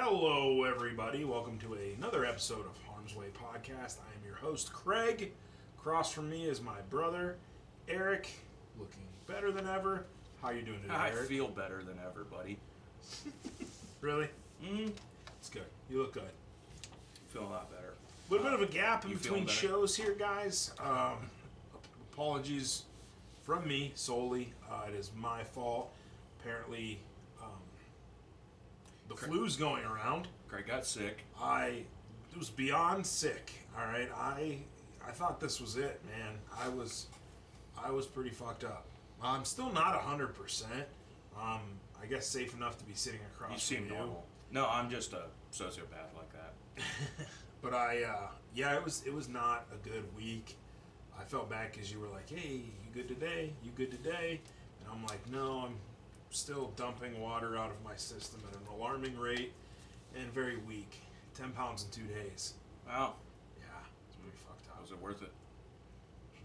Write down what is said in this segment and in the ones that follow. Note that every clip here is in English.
Hello, everybody. Welcome to another episode of Harm's Way Podcast. I am your host, Craig. Across from me is my brother, Eric, looking better than ever. How you doing today, Eric? I feel better than ever, buddy. Really? Mm-hmm. It's good. You look good. Feel a lot better. A little bit of a gap in between shows here, guys. Apologies from me solely. It is my fault. Apparently, the flu's going around. Craig got sick. I was beyond sick. All right, I thought this was it, man. I was pretty fucked up. I'm still not 100%. I guess safe enough to be sitting across. You seem normal. No, I'm just a sociopath like that. But it was not a good week. I felt bad because you were like, "Hey, you good today? You good today?" And I'm like, "No, I'm still dumping water out of my system at an alarming rate and very weak. 10 pounds in 2 days." Wow. Yeah, it's pretty fucked up. Was it worth it?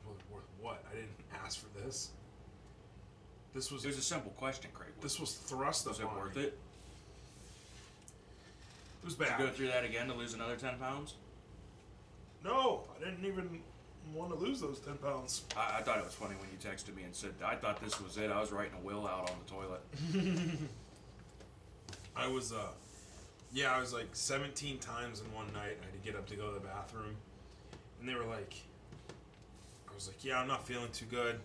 Worth what? I didn't ask for this. It was a simple question, Craig. This was thrust upon me. Was it worth it? It was bad. Did you go through that again to lose another 10 pounds? No, I didn't even want to lose those 10 pounds. I thought it was funny when you texted me and said, I thought this was it. I was writing a will out on the toilet. I was like 17 times in one night. I had to get up to go to the bathroom. And they were like, I was like, "Yeah, I'm not feeling too good."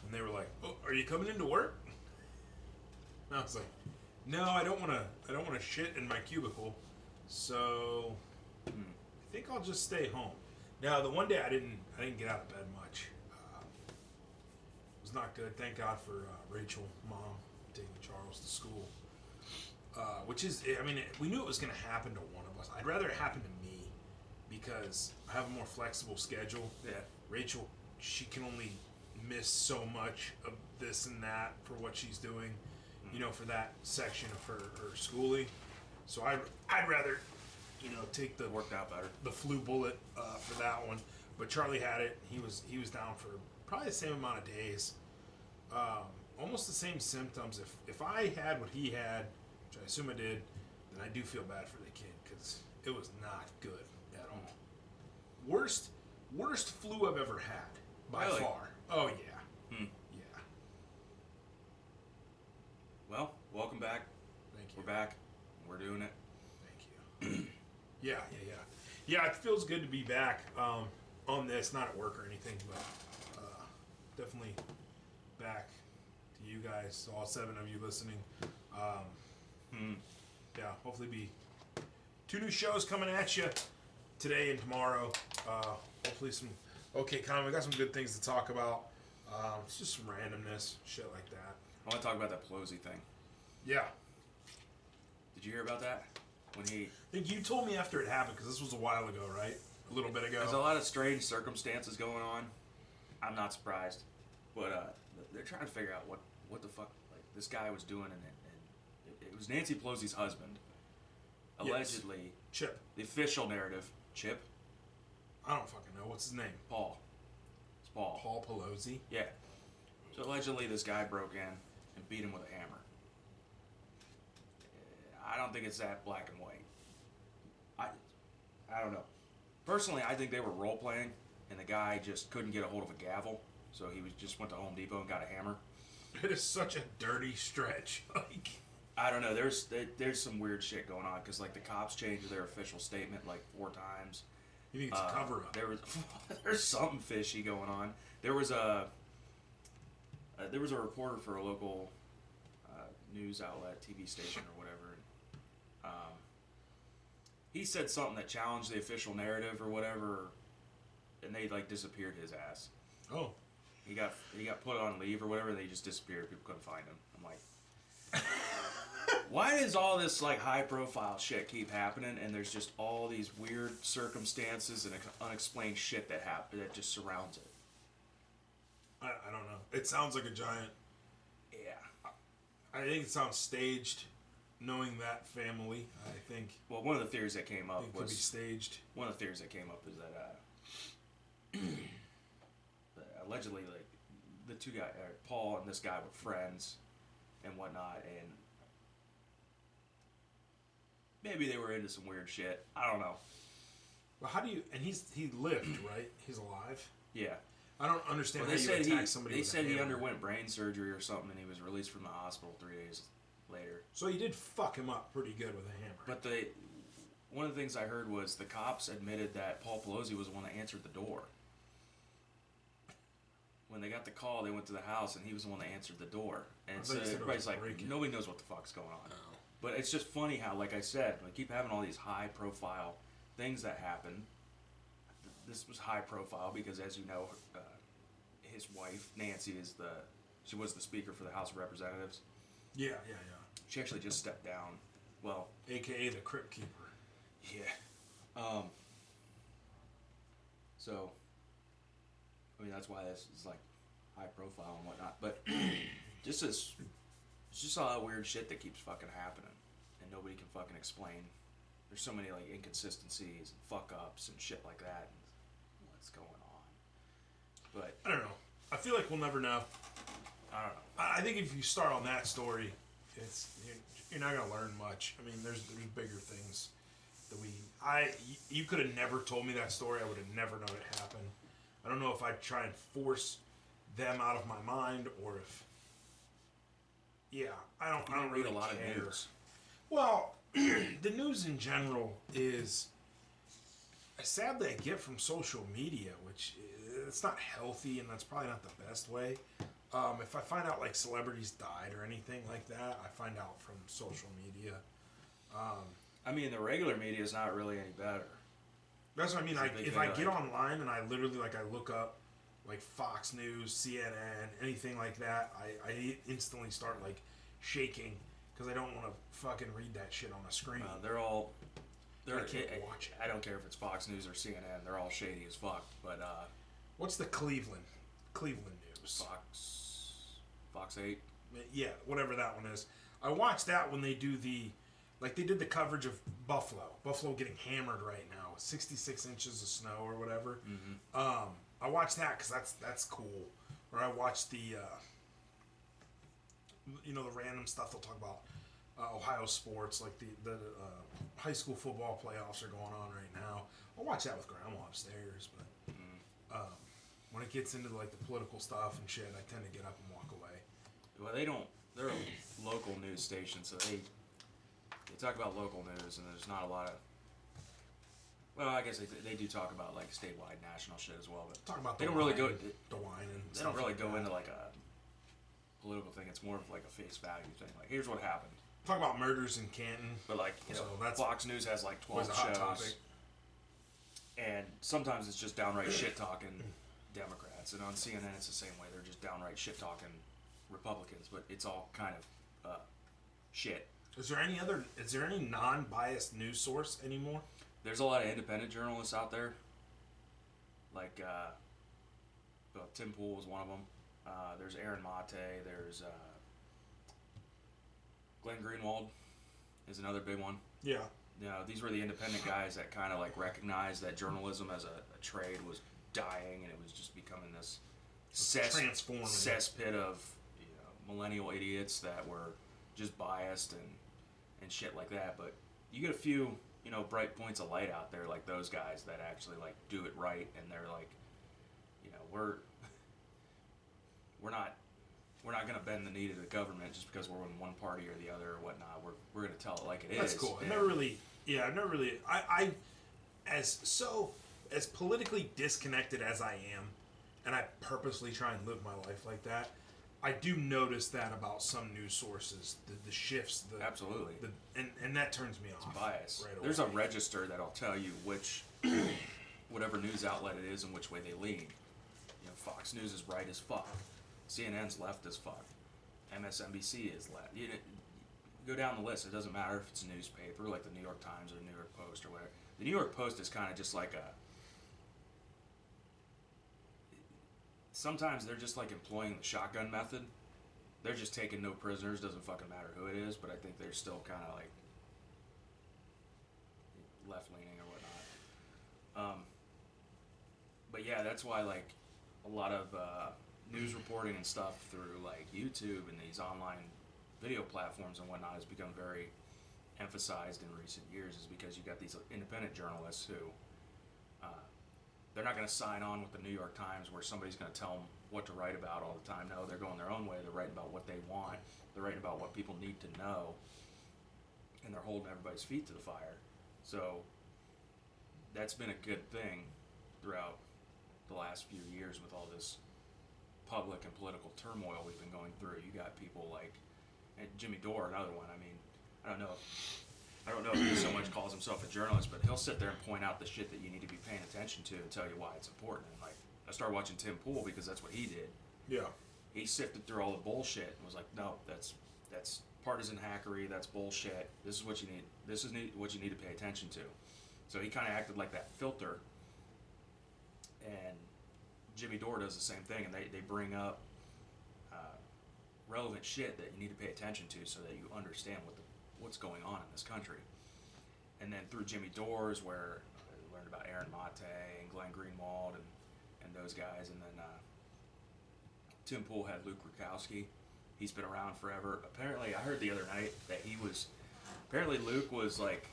And they were like, "Oh, are you coming into work?" And I was like, "No, I don't want to shit in my cubicle. So I think I'll just stay home." Now, the one day I didn't get out of bed much. It was not good. Thank God for Rachel, mom, taking Charles to school. Which is, I mean, we knew it was going to happen to one of us. I'd rather it happen to me because I have a more flexible schedule. Yeah. Rachel, she can only miss so much of this and that for what she's doing, for that section of her schooling. So I'd rather, take the Worked out better. the flu bullet for that one. But Charlie had it. He was down for probably the same amount of days. Almost the same symptoms. If I had what he had, which I assume I did, then I do feel bad for the kid because it was not good at all. Worst flu I've ever had by Really? far. Oh yeah. Yeah. Well, welcome back. Thank you. We're back. We're doing it. Thank you. Yeah. Yeah, it feels good to be back on this, not at work or anything, but definitely back to you guys, all 7 of you listening. Yeah, hopefully be 2 new shows coming at you today and tomorrow. Hopefully some we got some good things to talk about. It's just some randomness, shit like that. I want to talk about that Pelosi thing. Yeah. Did you hear about that? When I think you told me after it happened, because this was a while ago, right? A little bit ago. There's a lot of strange circumstances going on. I'm not surprised. But they're trying to figure out what the fuck this guy was doing, and it was Nancy Pelosi's husband. Allegedly. Yes. Chip. The official narrative. Chip? I don't fucking know. What's his name? Paul. It's Paul. Paul Pelosi? Yeah. So allegedly this guy broke in and beat him with a hammer. I don't think it's that black and white. I don't know. Personally, I think they were role playing, and the guy just couldn't get a hold of a gavel, so he just went to Home Depot and got a hammer. It is such a dirty stretch. I don't know. There's some weird shit going on because the cops changed their official statement 4 times. You think it's a cover up? There's something fishy going on. There was a reporter for a local news outlet, TV station or whatever. He said something that challenged the official narrative or whatever, and they disappeared his ass. Oh, he got put on leave or whatever, and they just disappeared. People couldn't find him. I'm like, why does all this high profile shit keep happening, and there's just all these weird circumstances and unexplained shit that just surrounds it? I don't know. It sounds like a giant. Yeah. I think it sounds staged. Knowing that family, I think. Well, one of the theories that came up could be staged. One of the theories that came up is that allegedly, the 2 guys, Paul and this guy, were friends and whatnot, and maybe they were into some weird shit. I don't know. Well, how do you? And he lived, right? He's alive. Yeah. I don't understand Well, how you attack somebody. They with said a he hammer. underwent brain surgery or something, and he was released from the hospital 3 days later. So you did fuck him up pretty good with a hammer. But one of the things I heard was the cops admitted that Paul Pelosi was the one that answered the door. When they got the call, they went to the house, and he was the one that answered the door. And so everybody's like, nobody knows what the fuck's going on. No. But it's just funny how, like I said, we keep having all these high-profile things that happen. This was high-profile because, as you know, his wife Nancy she was the Speaker for the House of Representatives. Yeah. She actually just stepped down. Well, AKA the Crypt Keeper. Yeah. So, I mean, that's why this is like high-profile and whatnot. But it's just all that weird shit that keeps fucking happening, and nobody can fucking explain. There's so many like inconsistencies and fuck-ups and shit like that. And what's going on? But I don't know. I feel like we'll never know. I don't know. I think if you start on that story, you're not gonna learn much. I mean, there's bigger things that you could have never told me that story. I would have never known it happened. I don't know if I'd try and force them out of my mind or if. Yeah, I don't read really a lot care. of news. Well, the news in general is sadly I get from social media, which it's not healthy and that's probably not the best way. If I find out like celebrities died or anything like that, I find out from social media. I mean, the regular media is not really any better. That's what I mean. If I get online and I literally I look up like Fox News, CNN, anything like that, I instantly start like shaking because I don't want to fucking read that shit on a screen. I can't watch it. I don't care if it's Fox News or CNN. They're all shady as fuck. But what's the Cleveland news? Fox 8. Yeah, whatever that one is. I watched that when they do they did the coverage of Buffalo getting hammered right now, 66 inches of snow or whatever. Mm-hmm. I watched that because that's cool. Or I watched the the random stuff they'll talk about Ohio sports, like the high school football playoffs are going on right now. I'll watch that with Grandma upstairs, but when it gets into like the political stuff and shit, I tend to get up and walk away. Well, they don't. They're a local news station, so they talk about local news, and there's not a lot of. Well, I guess they do talk about like statewide, national shit as well, but Talk about they don't really go. the wine and They don't really go into like a political thing. It's more of like a face value thing. Like, here's what happened. Talk about murders in Canton. But like, So that's Fox News has like 12 was a hot shows, topic. and sometimes it's just downright shit talking Democrats, and on CNN it's the same way. They're just downright shit talking Republicans, but it's all kind of shit. Is there any non-biased news source anymore? There's a lot of independent journalists out there. Like, Tim Pool was one of them. There's Aaron Mate. There's Glenn Greenwald is another big one. Yeah. You know, these were the independent guys that kind of like recognized that journalism as a trade was dying, and it was just becoming this Transforming. cesspit of millennial idiots that were just biased and shit like that. But you get a few bright points of light out there, like those guys that actually like do it right, and they're like, we're not going to bend the knee to the government just because we're in one party or the other or whatnot. We're going to tell it like it is. That's cool. I've never really. I as politically disconnected as I am, and I purposely try and live my life like that. I do notice that about some news sources, the shifts, absolutely, and that turns me off. It's bias. Right away. There's a register that'll tell you which, whatever news outlet it is and which way they lean. Fox News is right as fuck. CNN's left as fuck. MSNBC is left. You go down the list. It doesn't matter if it's a newspaper like the New York Times or the New York Post or whatever. The New York Post is kind of just like sometimes they're just like employing the shotgun method. They're just taking no prisoners. Doesn't fucking matter who it is. But I think they're still kind of like left leaning or whatnot. But yeah, that's why like a lot of news reporting and stuff through like YouTube and these online video platforms and whatnot has become very emphasized in recent years is because you got these independent journalists who they're not going to sign on with the New York Times where somebody's going to tell them what to write about all the time. No, they're going their own way. They're writing about what they want. They're writing about what people need to know, and they're holding everybody's feet to the fire. So that's been a good thing throughout the last few years with all this public and political turmoil we've been going through. You got people like and Jimmy Dore, another one. I mean, I don't know if he so much calls himself a journalist, but he'll sit there and point out the shit that you need to be paying attention to and tell you why it's important. And like, I started watching Tim Pool because that's what he did. Yeah. He sifted through all the bullshit and was like, no, that's partisan hackery. That's bullshit. This is what you need. This is what you need to pay attention to. So he kind of acted like that filter. And Jimmy Dore does the same thing, and they bring up relevant shit that you need to pay attention to so that you understand what's going on in this country. And then through Jimmy Dore's, where I learned about Aaron Mate and Glenn Greenwald and those guys, and then Tim Pool had Luke Rukowski. He's been around forever. Apparently, I heard the other night that apparently Luke was like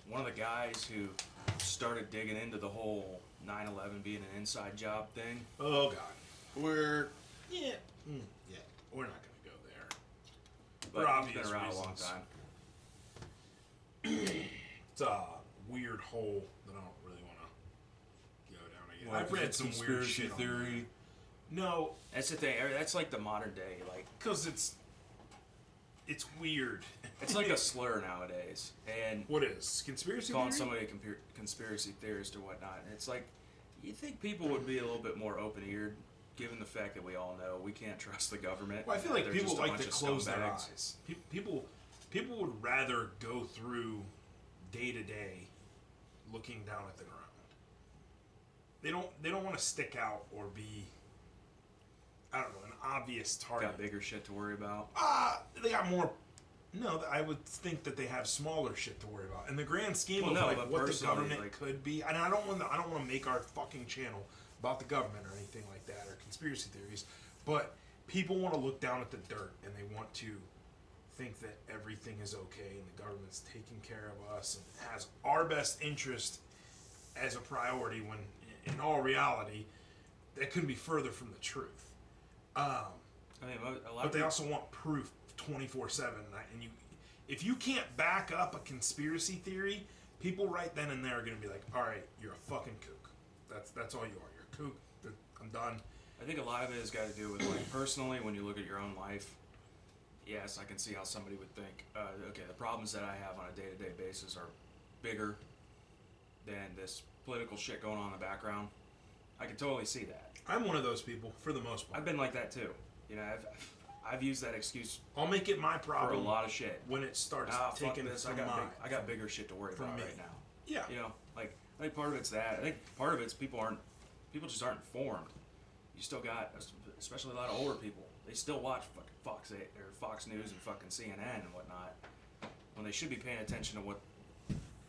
one of the guys who started digging into the whole 9/11 being an inside job thing. Oh God, we're not gonna go there. But For obvious he's been around reasons. a long time. It's a weird hole that I don't really want to go down again. Well, I've read some weird shit on theory. No, That's the thing. That's like the modern day. Like, because it's weird. it's like a slur nowadays. And What is conspiracy calling theory? somebody a conspiracy theorist or whatnot. And it's like, you think people would be a little bit more open-eared, given the fact that we all know we can't trust the government. Well, I feel like They're people just a like bunch to of close their scumbags. eyes. People would rather go through day to day, looking down at the ground. They don't want to stick out or be, I don't know, an obvious target. Got bigger shit to worry about. They got more. No, I would think that they have smaller shit to worry about. In the grand scheme Well, of no, like but what the personally, government like- could be, and I don't want to make our fucking channel about the government or anything like that or conspiracy theories, but people want to look down at the dirt and they want to think that everything is okay and the government's taking care of us and has our best interest as a priority when in all reality that couldn't be further from the truth. I mean, a lot But of they people, also want proof 24/7, and if you can't back up a conspiracy theory, people right then and there are going to be like, "All right, you're a fucking kook. That's all you are. You're a kook. I'm done." I think a lot of it has got to do with, like, personally, when you look at your own life. Yes, I can see how somebody would think, okay, the problems that I have on a day-to-day basis are bigger than this political shit going on in the background. I can totally see that. I'm one of those people for the most part. I've been like that too. You know, I've used that excuse I'll make it my for problem a lot of shit. when it starts Fuck taking this. from I got bigger shit to worry from about me. right now. Yeah. You know, like, I think part of it's that. I think part of it's people just aren't informed. You still got, especially a lot of older people, they still watch fucking Fox 8 or Fox News and fucking CNN and whatnot, when they should be paying attention to what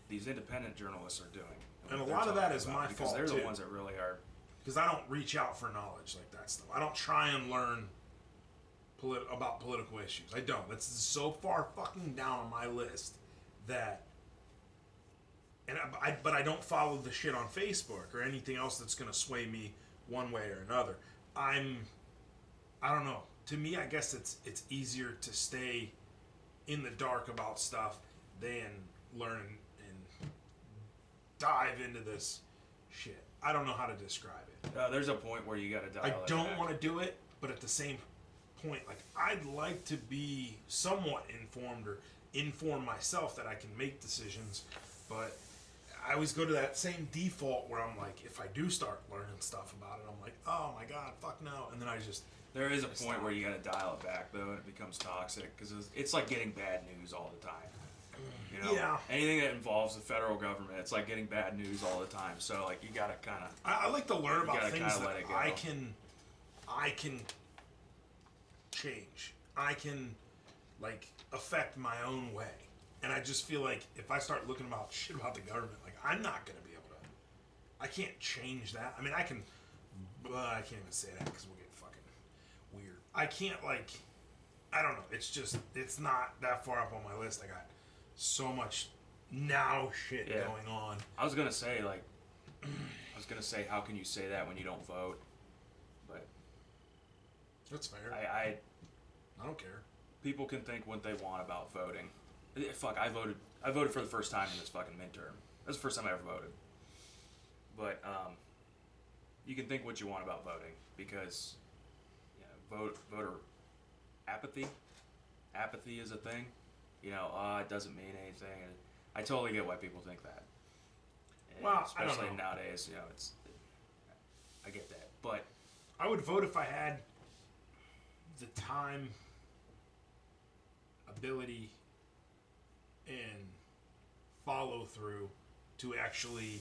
these independent journalists are doing. And a what they're lot of that talking is about, my because fault, they're too. the ones that really are. Because I don't reach out for knowledge like that stuff. I don't try and learn about political issues. I don't. That's so far fucking down on my list that. But I don't follow the shit on Facebook or anything else that's going to sway me one way or another. I don't know. To me, I guess it's easier to stay in the dark about stuff than learn and dive into this shit. I don't know how to describe it. There's a point where you got to dial I it don't back. want to do it, but at the same point, like, I'd like to be somewhat informed or inform myself that I can make decisions, but I always go to that same default where I'm like, if I do start learning stuff about it, I'm like, oh my god, fuck no, and then I just. There is a point where you got to dial it back, though, and it becomes toxic, because it's like getting bad news all the time. You know, Yeah. anything that involves the federal government, it's like getting bad news all the time. So, like, you gotta kind of. I like to learn about gotta things kinda that let it go. I can change. I can, like, affect my own way. And I just feel like if I start looking about shit about the government, like, I'm not gonna be able to. I can't change that. I mean, I can, but I can't even say that because we'll get fucking weird. I can't, like, change. I can't, like, affect my own way. And I just feel like if I start looking about shit about the government, like, I'm not gonna be able to. I can't change that. I mean, I can, but I can't even say that because we'll get fucking weird. I can't, like, affect my own way. I just feel like if I start looking about shit about the government, like, I'm not gonna be able to. I can't change that. I mean, I can I don't know. It's not that far up on my list. I got so much now shit going on. I was gonna say how can you say that when you don't vote? But that's fair. I don't care. People can think what they want about voting. Fuck, I voted for the first time in this fucking midterm. That's the first time I ever voted. But you can think what you want about voting because voter apathy is a thing. It doesn't mean anything. And I totally get why people think that. And well, especially I don't know. Nowadays, I get that. But I would vote if I had the time, ability, and follow through to actually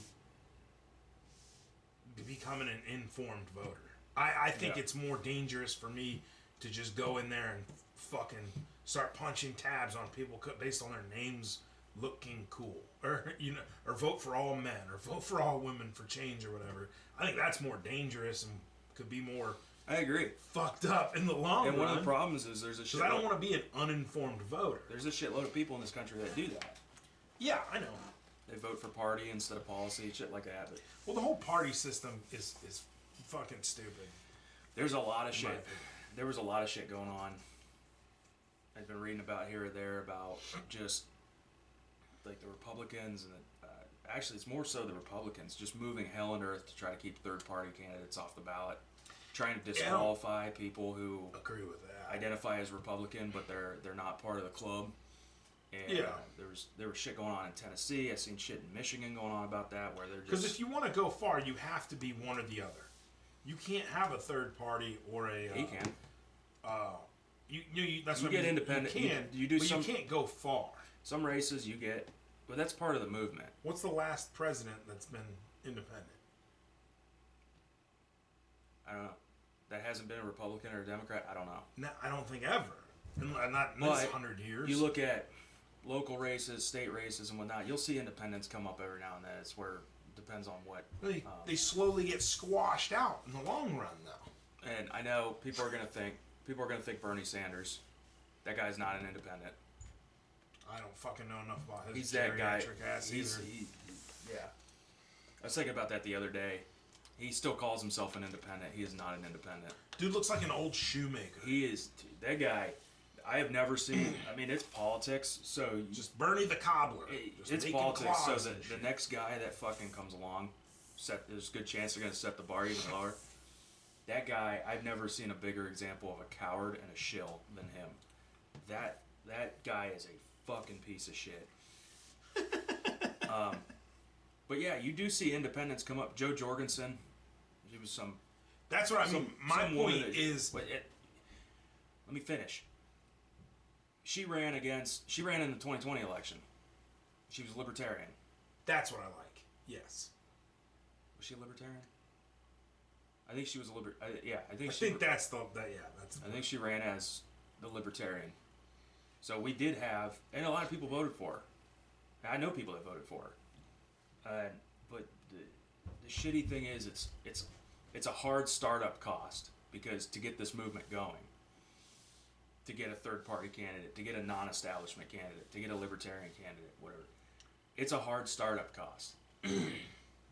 becoming an informed voter. I think it's more dangerous for me to just go in there and fucking start punching tabs on people based on their names looking cool, or or vote for all men, or vote for all women for change, or whatever. I think that's more dangerous and could be more. I agree. Fucked up in the long run. And one of the problems is there's a shitload. Because I don't want to be an uninformed voter. There's a shitload of people in this country that do that. Yeah, I know. They vote for party instead of policy, shit like that. But well, the whole party system is fucking stupid. There's a lot of shit. There was a lot of shit going on. I've been reading about here or there about just like the Republicans and actually it's more so the Republicans just moving hell and earth to try to keep third-party candidates off the ballot, trying to disqualify people who agree with that, identify as Republican but they're not part of the club. And there was shit going on in Tennessee. I've seen shit in Michigan going on about that where they're just... Because if you want to go far, you have to be one or the other. You can't have a third party or a... He can. That's you what get independent. You can, you do but some, you can't go far. Some races you get... But that's part of the movement. What's the last president that's been independent? I don't know. That hasn't been a Republican or a Democrat? I don't know. No, I don't think ever. Not in this 100 years. You look at local races, state races, and whatnot, you'll see independents come up every now and then. It's where it depends on what... They slowly get squashed out in the long run, though. And I know people are going to think Bernie Sanders. That guy's not an independent. I don't fucking know enough about his He's that guy. ass either. Yeah. I was thinking about that the other day. He still calls himself an independent. He is not an independent. Dude looks like an old shoemaker. He is... That guy... I have never seen... I mean, it's politics, so... Just Bernie the cobbler. It's politics, so the next guy that fucking comes along, there's a good chance they're going to set the bar even lower. That guy, I've never seen a bigger example of a coward and a shill than him. That guy is a fucking piece of shit. But yeah, you do see independents come up. Joe Jorgensen, he was some... That's what I mean. My point is... Let me finish. She ran in the 2020 election. She was libertarian. That's what I like. Yes. Was she a libertarian? I think she was a I think that's. I think she ran as the libertarian. So we did have, and a lot of people voted for her. I know people that voted for her. But the shitty thing is, it's a hard startup cost because to get this movement going. To get a third-party candidate, to get a non-establishment candidate, to get a libertarian candidate, whatever. It's a hard startup cost.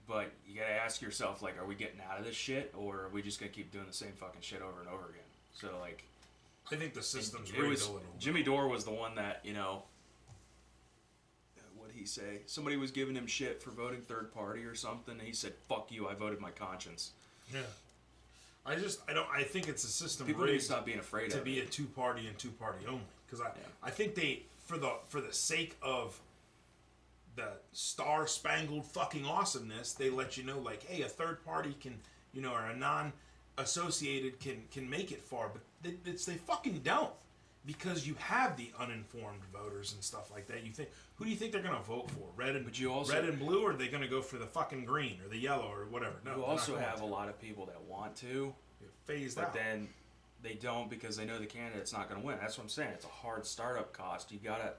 But you gotta ask yourself, like, are we getting out of this shit, or are we just gonna keep doing the same fucking shit over and over again? So, like... I think the system's rigged a little. Jimmy Dore was the one that, what'd he say? Somebody was giving him shit for voting third party or something, and he said, fuck you, I voted my conscience. Yeah. I think it's a system people need to stop being afraid to of be it. a two-party and two-party only. Because I think they, for the sake of the star-spangled fucking awesomeness, they let you know, like, hey, a third party can, or a non-associated can make it far. But they fucking don't. Because you have the uninformed voters and stuff like that. Who do you think they're going to vote for? Red and blue, or are they going to go for the fucking green or the yellow or whatever? No, you also have a lot of people that want to phased out. But then they don't because they know the candidate's not going to win. That's what I'm saying. It's a hard startup cost. You gotta...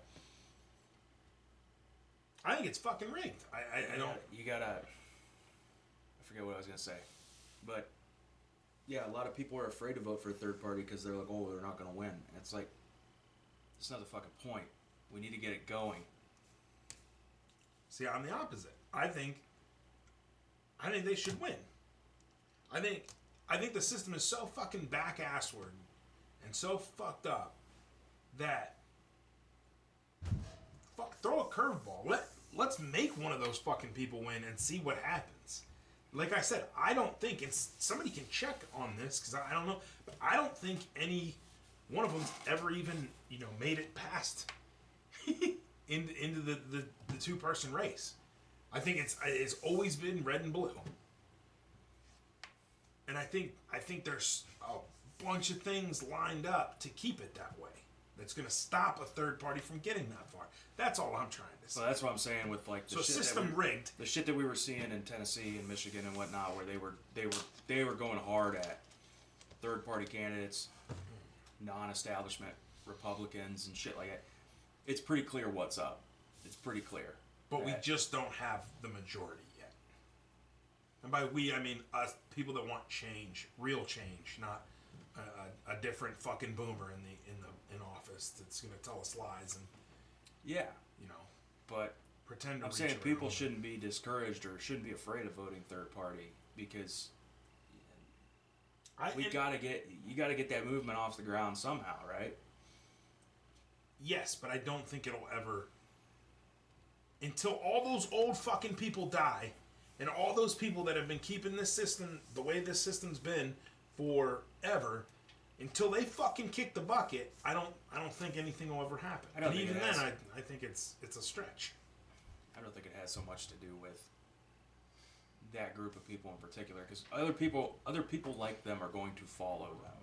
I think it's fucking rigged. I don't... You gotta... I forget what I was going to say. But, yeah, a lot of people are afraid to vote for a third party because they're like, oh, they're not going to win. And it's like, It's not the fucking point. We need to get it going. See, I'm the opposite. I think they should win. I think the system is so fucking back-assward and so fucked up that throw a curveball. Let's make one of those fucking people win and see what happens. Like I said, I don't think somebody can check on this because I don't know, but I don't think any one of them's ever even made it past into the 2-person race. I think it's always been red and blue. And I think there's a bunch of things lined up to keep it that way. That's going to stop a third party from getting that far. That's all I'm trying to say. So that's what I'm saying with like the system rigged. The shit that we were seeing in Tennessee and Michigan and whatnot, where they were going hard at third party candidates, non-establishment Republicans and shit like that. It's pretty clear what's up. It's pretty clear. But we just don't have the majority yet. And by we, I mean us, people that want change, real change, not a different fucking boomer in office that's going to tell us lies and But pretend. I'm saying people shouldn't be discouraged or shouldn't be afraid of voting third party because you got to get that movement off the ground somehow, right? Yes, but I don't think it'll ever. Until all those old fucking people die, and all those people that have been keeping this system the way this system's been forever, until they fucking kick the bucket, I don't think anything will ever happen. And even then, I think it's a stretch. I don't think it has so much to do with that group of people in particular, because other people like them are going to follow them.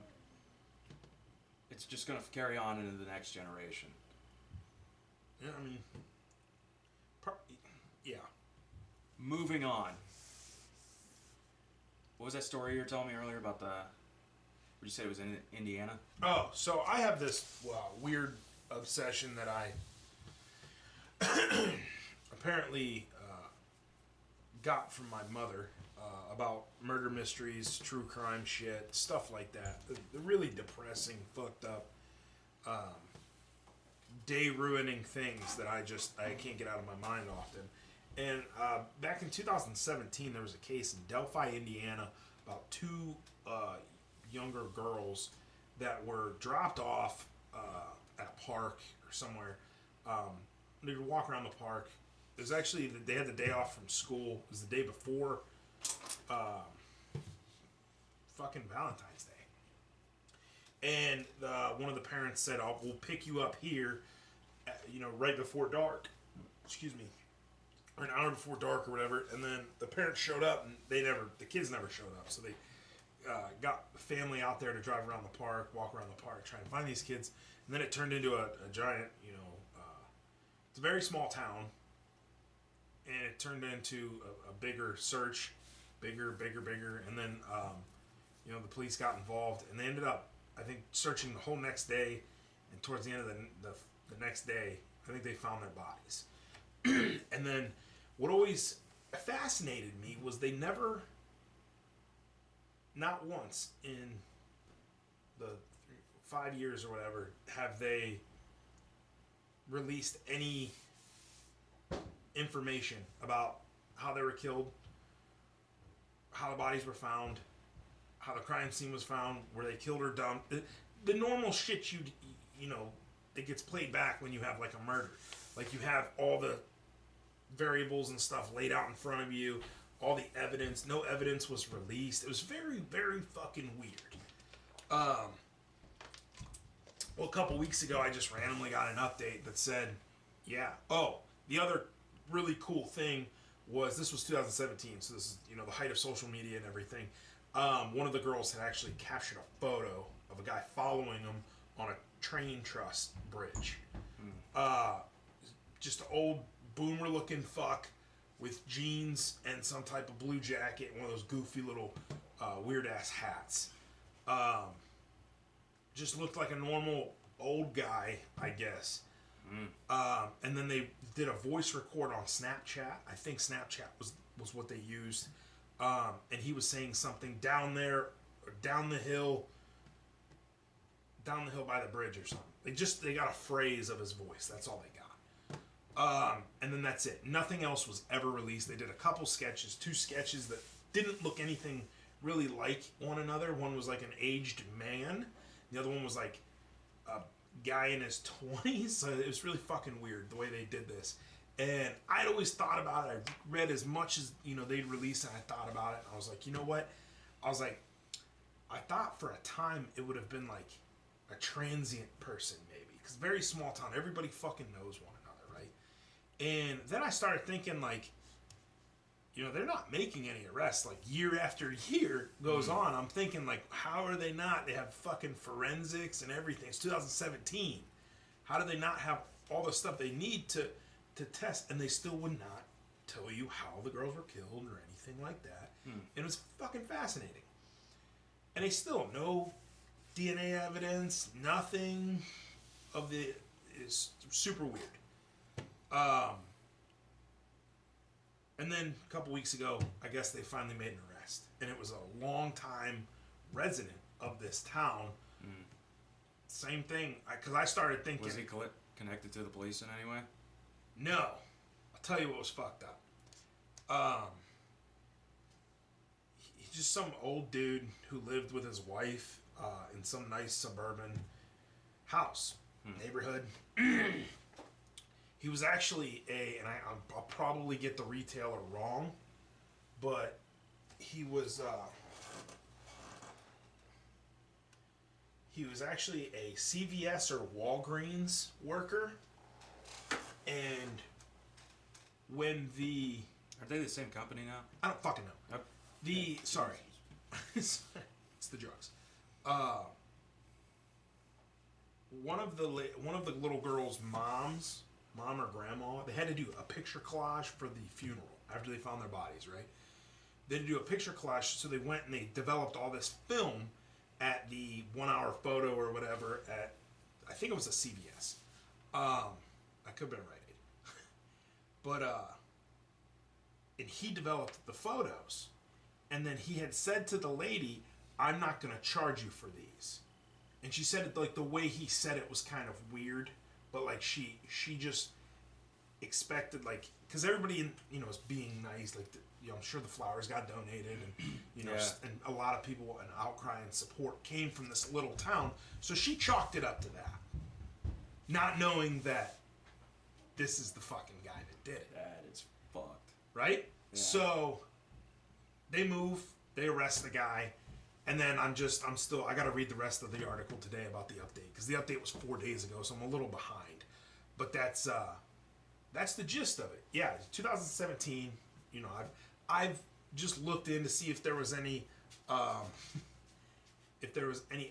It's just going to carry on into the next generation. Yeah, I mean, yeah. Moving on. What was that story you were telling me earlier about the? Would you say it was in Indiana? Oh, so I have this weird obsession that I apparently got from my mother about murder mysteries, true crime shit, stuff like that. The really depressing, fucked up, day-ruining things that I can't get out of my mind often. And back in 2017, there was a case in Delphi, Indiana, about 2 younger girls that were dropped off at a park or somewhere. They would walk around the park. It was actually, they had the day off from school. It was the day before fucking Valentine's Day. And one of the parents said, we'll pick you up here, right before dark. Excuse me. Or an hour before dark or whatever. And then the parents showed up, and the kids never showed up. So they got the family out there to drive around the park, walk around the park, try to find these kids. And then it turned into a giant, it's a very small town. And it turned into a bigger search, bigger. And then, the police got involved. And they ended up, I think, searching the whole next day. And towards the end of the next day, I think they found their bodies. And then what always fascinated me was they never, not once in the 5 years or whatever, have they released any information about how they were killed, how the bodies were found, how the crime scene was found, were they killed or dumped. The normal shit that gets played back when you have like a murder. Like you have all the variables and stuff laid out in front of you, all the evidence. No evidence was released. It was very, very fucking weird. Well, a couple weeks ago, I just randomly got an update that said, the other really cool thing was, this was 2017, so this is, the height of social media and everything. One of the girls had actually captured a photo of a guy following him on a train truss bridge. Just an old boomer-looking fuck with jeans and some type of blue jacket and one of those goofy little weird-ass hats. Just looked like a normal old guy, I guess. And then they did a voice record on Snapchat. I think Snapchat was what they used. And he was saying something down the hill, down the hill by the bridge or something. They got a phrase of his voice. That's all they got. And then that's it. Nothing else was ever released. They did a couple sketches, 2 sketches that didn't look anything really like one another. One was like an aged man. The other one was like a guy in his 20s. So it was really fucking weird the way they did this. And I'd always thought about it. I read as much as, they'd release, and I thought about it. And I was like, you know what? I was like, I thought for a time it would have been like a transient person maybe. Because very small town. Everybody fucking knows one another, right? And then I started thinking like, they're not making any arrests. Like year after year goes on. I'm thinking like, how are they not? They have fucking forensics and everything. It's 2017. How do they not have all the stuff they need to test? And they still would not tell you how the girls were killed or anything like that. And it was fucking fascinating. And they still no DNA evidence, nothing of the. It's super weird. And then a couple weeks ago, I guess they finally made an arrest. And it was a long-time resident of this town. Same thing, because I started thinking... Was he connected to the police in any way? No. I'll tell you what was fucked up. He's just some old dude who lived with his wife in some nice suburban house, neighborhood. He was actually and I'll probably get the retailer wrong, but he was actually a CVS or Walgreens worker, and when Are they the same company now? I don't fucking know. Yep. Sorry, it's the drugs. One of the little girl's mom or grandma, they had to do a picture collage for the funeral after they found their bodies, right? They had to do a picture collage, so they went and they developed all this film at the 1 hour photo or whatever at, I think it was a CVS. I could have been right. But, and he developed the photos, and then he had said to the lady, I'm not going to charge you for these. And she said it like the way he said it was kind of weird. But like she just expected, like, because everybody is being nice. Like I'm sure the flowers got donated, and and a lot of people, an outcry and support came from this little town. So she chalked it up to that, not knowing that this is the fucking guy that did it. That is fucked. Right? Yeah. So they move, they arrest the guy. And then I got to read the rest of the article today about the update, because the update was 4 days ago, so I'm a little behind. But that's the gist of it. Yeah, 2017. I've just looked in to see if there was any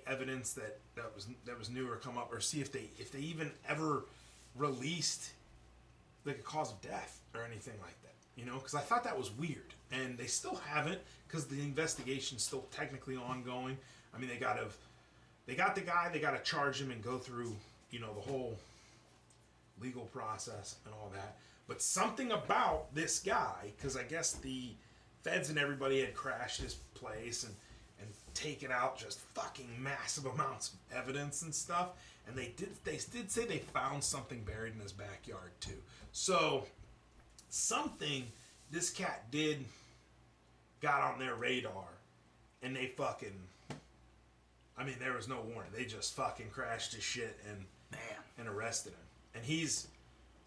evidence that was new or come up, or see if they even ever released like a cause of death or anything like that. Because I thought that was weird, and they still haven't, because the investigation's still technically ongoing. I mean, they got the guy, they got to charge him and go through, the whole legal process and all that. But something about this guy, because I guess the feds and everybody had crashed his place and taken out just fucking massive amounts of evidence and stuff. And they did say they found something buried in his backyard too. So something this cat did got on their radar, and they fucking, I mean, there was no warning. They just fucking crashed his shit and arrested him. And he was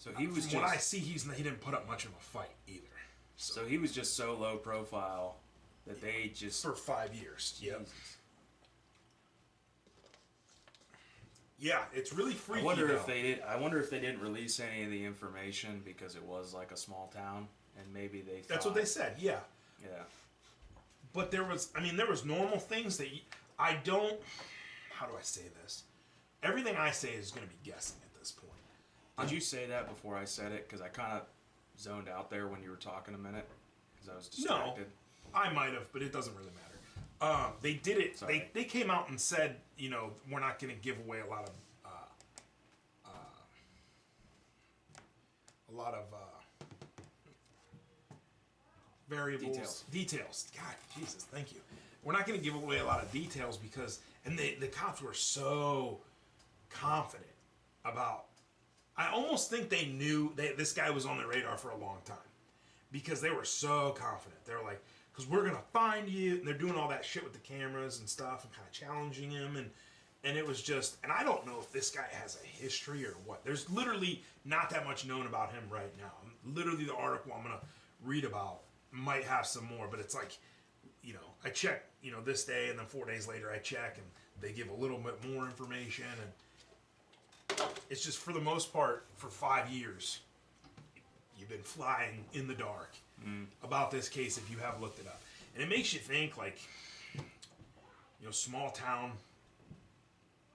from what I see, he didn't put up much of a fight either. So he was just so low profile that they just for 5 years. Yep. Yeah, it's really freaky. I wonder if they didn't release any of the information because it was like a small town, and maybe they thought, that's what they said. Yeah. Yeah. But there was normal things that I don't. How do I say this? Everything I say is going to be guessing at this point. Did you say that before I said it? Because I kind of zoned out there when you were talking a minute because I was distracted. No, I might have, but it doesn't really matter. They did it. Sorry. They came out and said, we're not going to give away a lot of variables, details. God, Jesus, thank you. We're not going to give away a lot of details because, and the cops were so confident about. I almost think they knew this guy was on their radar for a long time because they were so confident. They were like, because we're gonna find you, and they're doing all that shit with the cameras and stuff, and kind of challenging him, and it was just, and I don't know if this guy has a history or what. There's literally not that much known about him right now. Literally, the article I'm gonna read about might have some more, but it's like, I check, this day, and then 4 days later I check, and they give a little bit more information, and it's just, for the most part, for 5 years, you've been flying in the dark about this case if you have looked it up. And it makes you think, like, small town,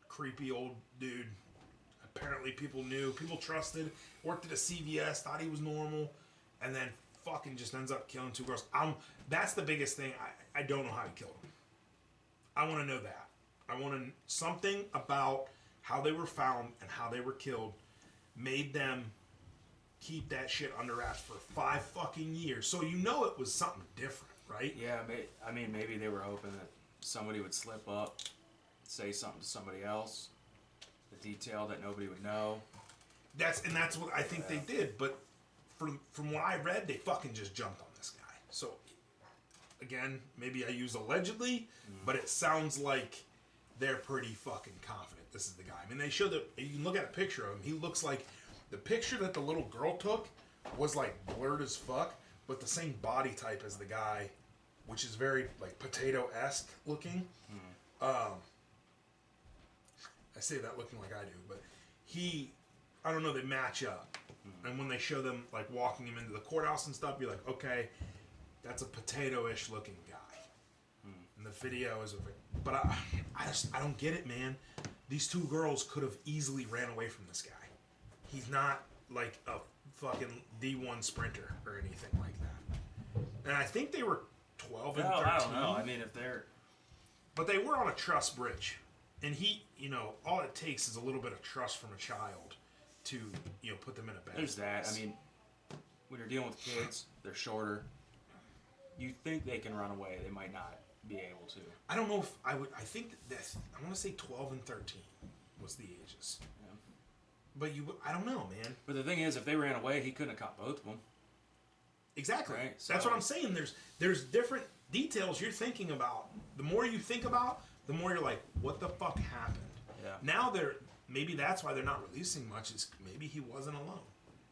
creepy old dude. Apparently people knew, people trusted, worked at a CVS, thought he was normal, and then fucking just ends up killing 2 girls. That's the biggest thing. I don't know how he killed them. I want to know that. I want to, something about how they were found and how they were killed made them keep that shit under wraps for 5 fucking years. So it was something different, right? Yeah, I mean, maybe they were hoping that somebody would slip up, say something to somebody else, a detail that nobody would know. That's what I think they did. But from what I read, they fucking just jumped on this guy. So again, maybe I use allegedly, but it sounds like they're pretty fucking confident this is the guy. I mean, they show you can look at a picture of him. He looks like the picture that the little girl took was like blurred as fuck, but the same body type as the guy, which is very like potato-esque looking. I say that looking like I do, but I don't know, they match up. And when they show them like walking him into the courthouse and stuff, you're like, okay, that's a potato-ish looking guy. And the video is but I don't get it, man. These 2 girls could have easily ran away from this guy. He's not like a fucking D1 sprinter or anything like that. And I think they were 12 and 13. I don't know. I mean, if they're... But they were on a trust bridge. And all it takes is a little bit of trust from a child to, put them in a bad There's place. that. I mean, when you're dealing with kids, they're shorter. You think they can run away. They might not be able to. I don't know if I would... I think that... I want to say 12 and 13 was the ages. Yeah. But I don't know, man. But the thing is, if they ran away, he couldn't have caught both of them. Exactly. Right? That's what I'm saying. There's different details you're thinking about. The more you think about, the more you're like, what the fuck happened? Yeah. Now maybe that's why they're not releasing much, is maybe he wasn't alone.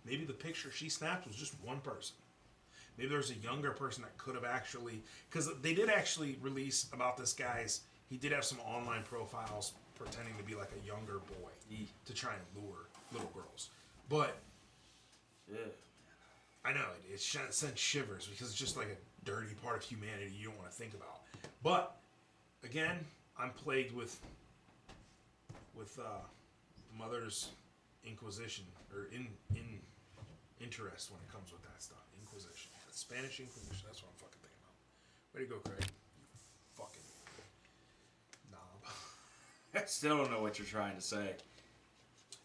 Maybe the picture she snapped was just one person. Maybe there's a younger person that could have actually... Because they did actually release about this guy's... He did have some online profiles pretending to be like a younger boy to try and lure little girls. But... Yeah. I know, it sent shivers because it's just like a dirty part of humanity you don't want to think about. But, again, I'm plagued with mother's inquisition, or interest when it comes with that stuff. Inquisition. Spanish Inquisition, that's what I'm fucking thinking about. Way to go, Craig. You fucking knob. I still don't know what you're trying to say.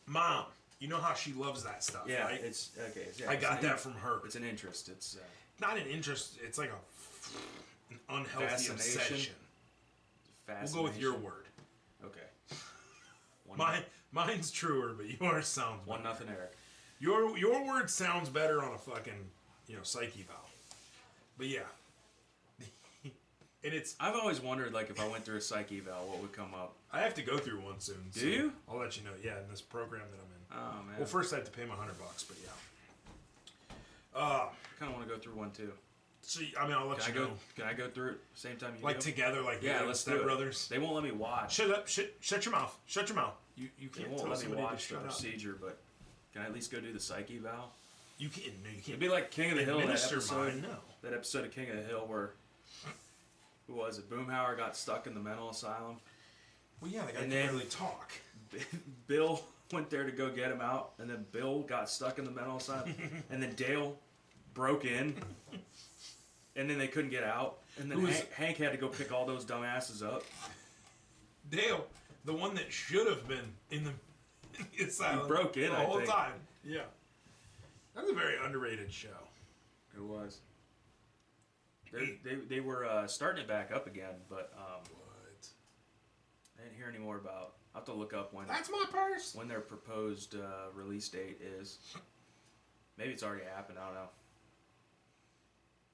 Mom, you know how she loves that stuff, Yeah, right? it's... Okay. Yeah, I got that from her. It's an interest. It's... not an interest, it's like an unhealthy obsession. We'll go with your word. Okay. Mine's truer, but yours sounds better. 1-0 Eric. Your word sounds better on a fucking, psyche valve. But yeah. And it's... I've always wondered, like, if I went through a psyche eval, what would come up? I have to go through one soon. Do you? I'll let you know. Yeah, in this program that I'm in. Oh, man. Well, first I have to pay my $100, but yeah. I kind of want to go through one, too. So, I mean, I'll let you know. Can I go through it same time you like do? together, like yeah, let's Step do it. Brothers. They won't let me watch. Shut up! Shut your mouth! Shut your mouth! You They can't won't tell let me somebody to watch the shut up. procedure, but can I at least go do the psyche eval? You can't. No, you can't. It'd be like King of the Hill, that Administer episode. mine, no. That episode of King of the Hill where, who was it? Boomhauer got stuck in the mental asylum. Well, yeah, the guy And can't then- really talk. Bill went there to go get him out, and then Bill got stuck in the mental asylum, and then Dale broke in, and then they couldn't get out, and then Hank had to go pick all those dumbasses up. Dale, the one that should have been in the asylum, He broke in, the I whole think. time. Yeah, that was a very underrated show. It was. They were starting it back up again, but What? I didn't hear any more about. I'll have to look up That's my purse. when their proposed release date is. Maybe it's already happened. I don't know.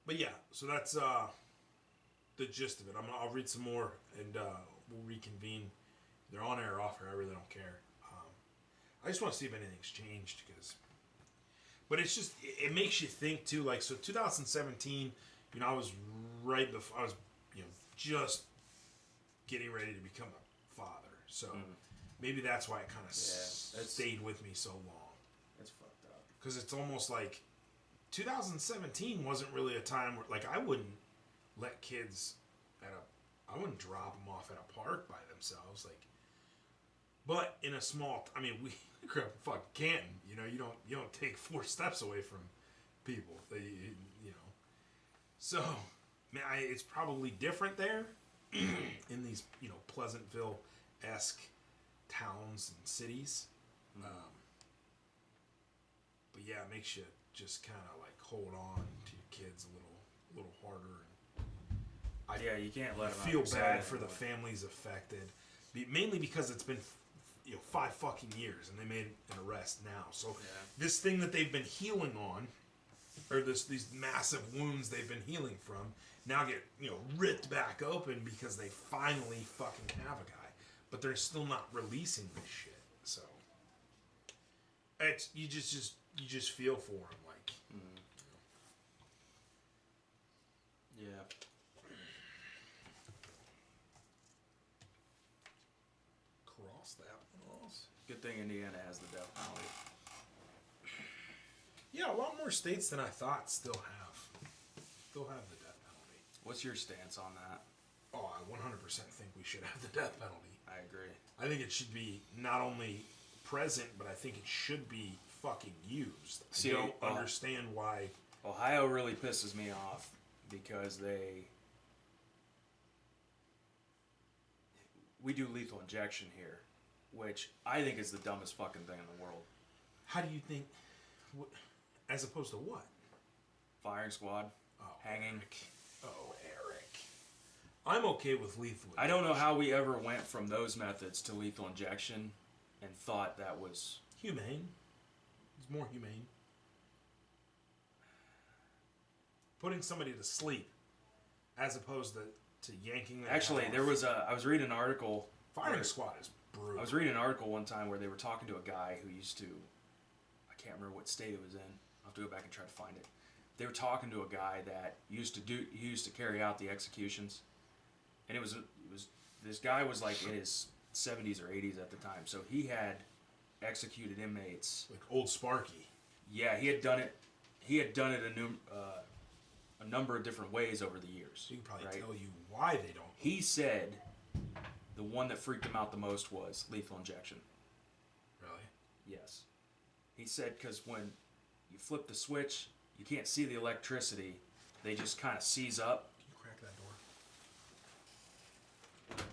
But yeah, so that's the gist of it. I'll read some more and we'll reconvene. They're on air or off air. I really don't care. I just want to see if anything's changed but it's just it makes you think too. Like so, 2017. I was right before I was just getting ready to become a father. So maybe that's why it kind of stayed with me so long. That's fucked up. Because it's almost like 2017 wasn't really a time where I wouldn't let kids I wouldn't drop them off at a park by themselves but in a small we grew up in fucking Canton, you don't take 4 steps away from people, so man, it's probably different there in these Pleasantville-esque towns and cities, but yeah, it makes you just kind of hold on to your kids a little harder. Yeah, you can't let them feel bad for the families affected, mainly because it's been 5 fucking years and they made an arrest now. So this thing that they've been healing on, or these massive wounds they've been healing from, now get ripped back open because they finally fucking have a guy, but they're still not releasing this shit. So it's you just feel for them, Yeah. Cross that one off. Good thing Indiana has the death penalty. Yeah, a lot more states than I thought still have the death penalty. What's your stance on that? Oh, I 100% think we should have the death penalty. I agree. I think it should be not only present, but I think it should be fucking used. I don't understand why. Ohio really pisses me off because we do lethal injection here, which I think is the dumbest fucking thing in the world. How do you think? As opposed to what? Firing squad. Hanging. Eric. Oh, Eric. I'm okay with lethal injection. I don't know how we ever went from those methods to lethal injection and thought that was humane. It's more humane. Putting somebody to sleep as opposed to yanking them. Actually, there was I was reading an article. Firing squad is brutal. I was reading an article one time where they were talking to a guy who used to, I can't remember what state it was in. I'll have to go back and try to find it. They were talking to a guy that he used to carry out the executions, and it was this guy was in his 70s or 80s at the time, so he had executed inmates like old Sparky. Yeah, he had done it. He had done it a number of different ways over the years. He can probably tell you why they don't. He said the one that freaked him out the most was lethal injection. Really? Yes. He said because when you flip the switch, you can't see the electricity. They just kind of seize up. Can you crack that door?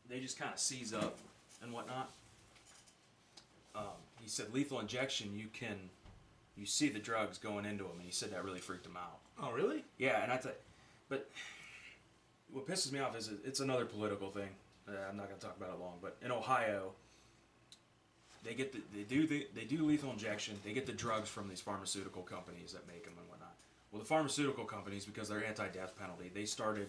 They just kind of seize up and whatnot. He said lethal injection, you see the drugs going into him, and he said that really freaked him out. Oh, really? Yeah, and I thought, but what pisses me off is it's another political thing. I'm not going to talk about it long, but in Ohio, they do lethal injection. They get the drugs from these pharmaceutical companies that make them and whatnot. Well, the pharmaceutical companies, because they're anti-death penalty, they started,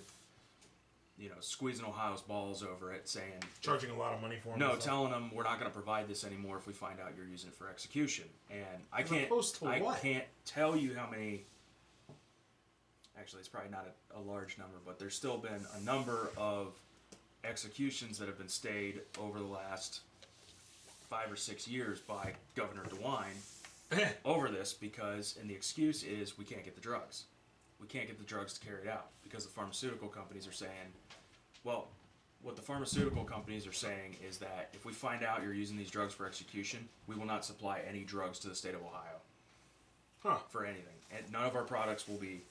squeezing Ohio's balls over it, saying charging a lot of money for them. No, telling them we're not going to provide this anymore if we find out you're using it for execution. And I can't tell you how many. Actually, it's probably not a large number, but there's still been a number of executions that have been stayed over the last 5 or 6 years by Governor DeWine over this and the excuse is we can't get the drugs. We can't get the drugs to carry it out because the pharmaceutical companies are saying, well, what the pharmaceutical companies are saying is that if we find out you're using these drugs for execution, we will not supply any drugs to the state of Ohio for anything. And none of our products we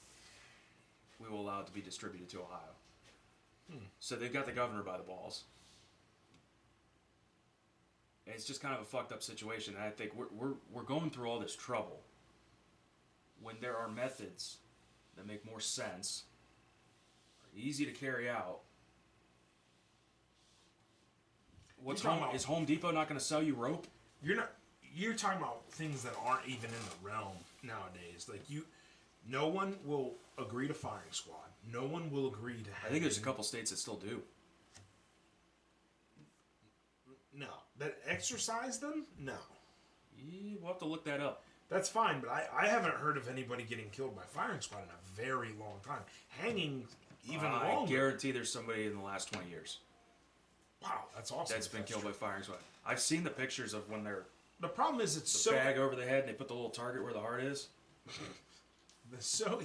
will allow it to be distributed to Ohio. So they've got the governor by the balls. And it's just kind of a fucked up situation. And I think we're going through all this trouble when there are methods that make more sense easy to carry out. Is Home Depot not going to sell you rope? You're talking about things that aren't even in the realm nowadays. Like no one will agree to firing squad. No one will agree to. I think there's a couple states that still do. No, that exercise them. No, We'll have to look that up. that's fine, but I haven't heard of anybody getting killed by firing squad in a very long time. Hanging even longer. I guarantee there's somebody in the last 20 years. Wow, that's awesome. That's been killed by firing squad. I've seen the pictures of when they're The problem is it's the so bag over the head and they put the little target where the heart is. It's so. God, I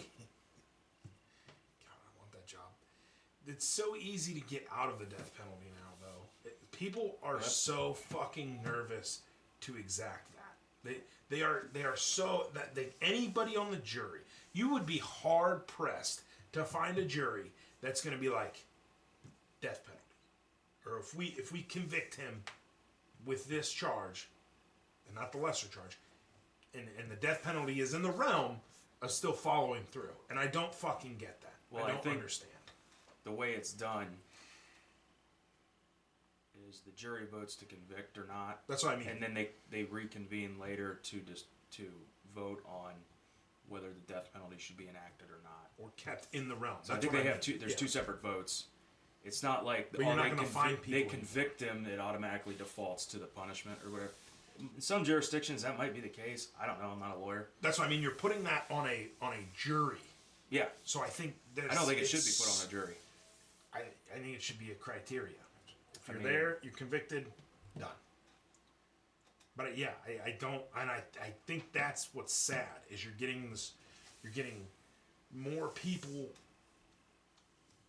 want that job. It's so easy to get out of the death penalty now, though. People are so fucking nervous to exact that. They are so that anybody on the jury, you would be hard pressed to find a jury that's going to be like death penalty, or if we convict him with this charge, and not the lesser charge, and the death penalty is in the realm of still following through. And I don't fucking get that. Well, I don't think understand. The way it's done is the jury votes to convict or not. That's what I mean. And then they reconvene later to vote on whether the death penalty should be enacted or not. Or kept in the realm. So I think they have two. There's two separate votes. It's not like but you're not going to find people. They convict him, it automatically defaults to the punishment or whatever. In some jurisdictions that might be the case. I don't know. I'm not a lawyer. That's what I mean. You're putting that on a jury. Yeah. So I think I don't think it should be put on a jury. I think it should be a criteria. If you're there, you're convicted, done. But I don't, and I think that's what's sad is you're getting more people,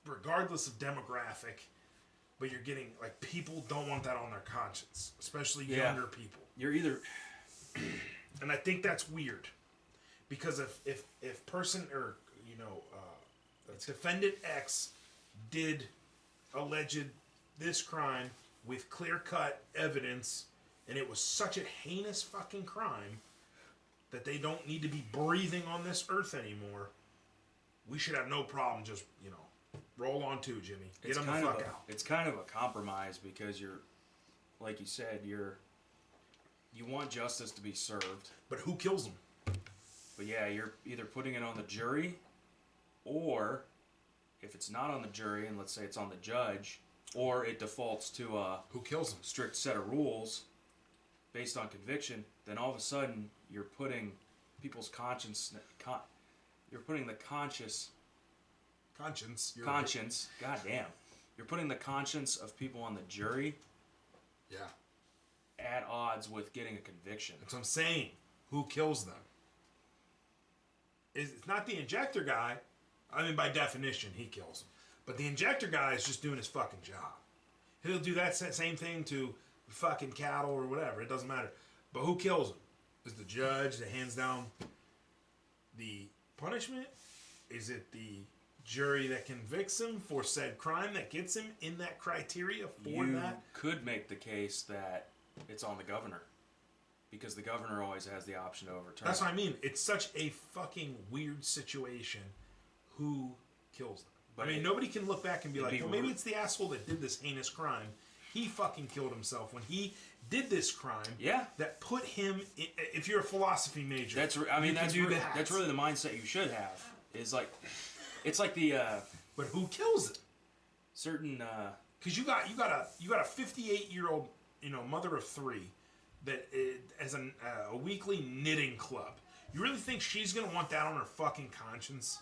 regardless of demographic, but you're getting like people don't want that on their conscience, especially younger people. You're either, and I think that's weird, because if person or defendant X did alleged this crime with clear-cut evidence, and it was such a heinous fucking crime that they don't need to be breathing on this earth anymore, we should have no problem just, roll on to, Jimmy. Get them the fuck out. It's kind of a compromise because you're, like you said, you want justice to be served. But who kills them? But yeah, you're either putting it on the jury, or if it's not on the jury, and let's say it's on the judge, or it defaults to a who kills them strict set of rules based on conviction, then all of a sudden you're putting people's conscience. You're putting the conscience. Goddamn. You're putting the conscience of people on the jury. Yeah. At odds with getting a conviction. That's what I'm saying. Who kills them? It's not the injector guy. I mean, by definition, he kills them. But the injector guy is just doing his fucking job. He'll do that same thing to fucking cattle or whatever. It doesn't matter. But who kills them? Is the judge that hands down the punishment? Is it the jury that convicts him for said crime that gets him in that criteria for that? You could make the case that it's on the governor, because the governor always has the option to overturn. That's what I mean. It's such a fucking weird situation. Who kills them? But I mean, nobody can look back and be like, well, maybe it's the asshole that did this heinous crime. He fucking killed himself when he did this crime. Yeah. That put him in, if you're a philosophy major. That's really the mindset you should have. Is like, it's like the. But who kills it? Certain. Because you got a 58-year-old mother of three that has a weekly knitting club. You really think she's gonna want that on her fucking conscience?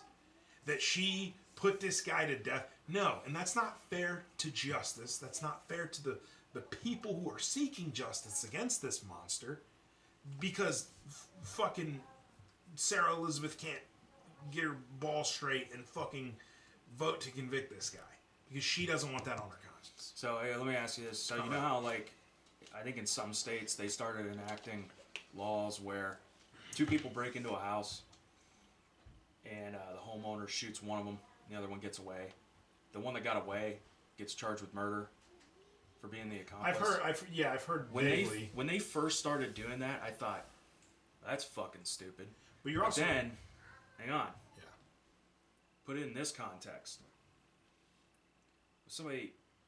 That she put this guy to death? No, and that's not fair to justice. That's not fair to the people who are seeking justice against this monster, because fucking Sarah Elizabeth can't get her ball straight and fucking vote to convict this guy because she doesn't want that on her conscience. So let me ask you this. So you know how, like, I think in some states they started enacting laws where two people break into a house and the homeowner shoots one of them and the other one gets away. The one that got away gets charged with murder for being the accomplice. I've heard vaguely. When they first started doing that, I thought, that's fucking stupid. But you're also... then, hang on. Yeah. Put it in this context.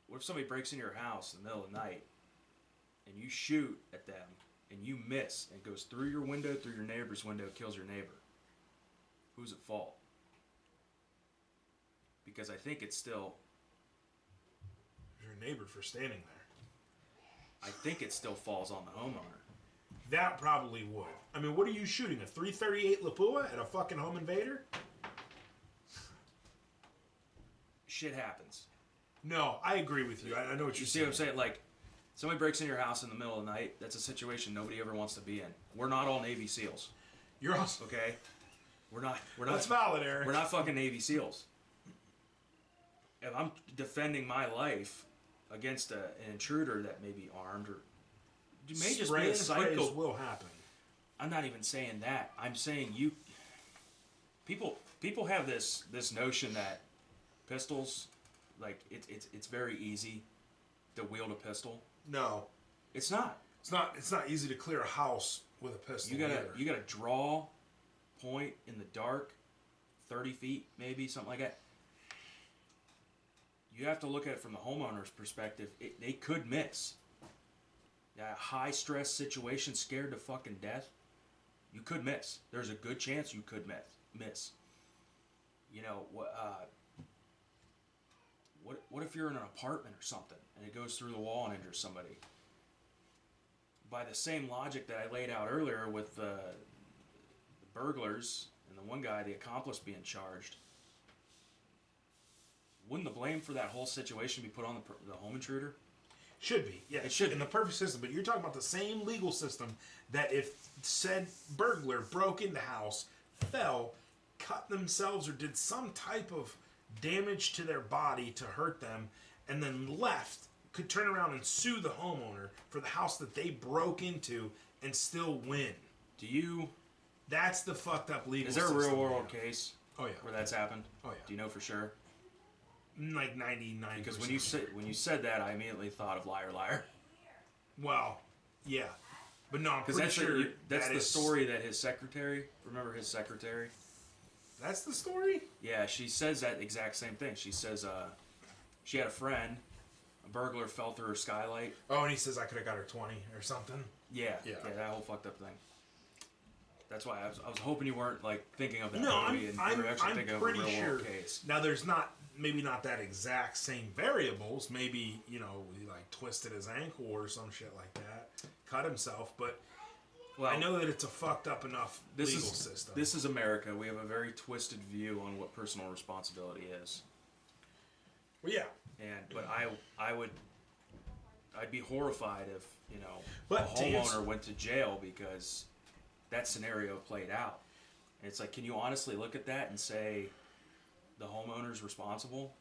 What if somebody breaks into your house in the middle of the night, and you shoot at them, and you miss, and it goes through your window, through your neighbor's window, kills your neighbor? Who's at fault? Because I think it's still... Your neighbor for standing there. I think it still falls on the homeowner. That probably would. I mean, what are you shooting? A 338 Lapua at a fucking home invader? Shit happens. No, I agree with you. I know what You you're see saying. what I'm saying? Like, somebody breaks in your house in the middle of the night. That's a situation nobody ever wants to be in. We're not all Navy SEALs. You're also... Okay? We're not. That's valid, Eric. We're not fucking Navy SEALs. If I'm defending my life against an intruder that may be armed, or you may just be a psycho. Will happen. I'm not even saying that. I'm saying you. People have this notion that pistols, like it's very easy to wield a pistol. No, it's not. It's not easy to clear a house with a pistol. You gotta draw, point in the dark, 30 feet maybe, something like that. You have to look at it from the homeowner's perspective. They could miss. A high stress situation, scared to fucking death. You could miss. There's a good chance you could miss. You know what if you're in an apartment or something and it goes through the wall and injures somebody? By the same logic that I laid out earlier with the burglars and the one guy, the accomplice, being charged, wouldn't the blame for that whole situation be put on the home intruder? Should be, yeah. It should in the perfect system. But you're talking about the same legal system that if said burglar broke in the house, fell, cut themselves, or did some type of damage to their body to hurt them, and then left, could turn around and sue the homeowner for the house that they broke into and still win. That's the fucked up legal system. Is there a real world case? Oh yeah. Where that's happened? Oh yeah. Do you know for sure? Like 99%. Because when you said that, I immediately thought of Liar Liar. Well, yeah, but no, I'm pretty sure that's the story that his secretary. Remember his secretary? That's the story? Yeah, she says that exact same thing. She says she had a friend, a burglar fell through her skylight. Oh, and he says I could have got her 20 or something. Yeah, that whole fucked up thing. That's why I was hoping you weren't like thinking of that movie and you were actually thinking of a real world case. Now there's maybe not that exact same variables. Maybe, he like twisted his ankle or some shit like that, cut himself, but I know that it's a fucked up enough legal system. This is America. We have a very twisted view on what personal responsibility is. Well, yeah. But I'd be horrified if, a homeowner went to jail because that scenario played out. And it's like, can you honestly look at that and say the homeowner's responsible?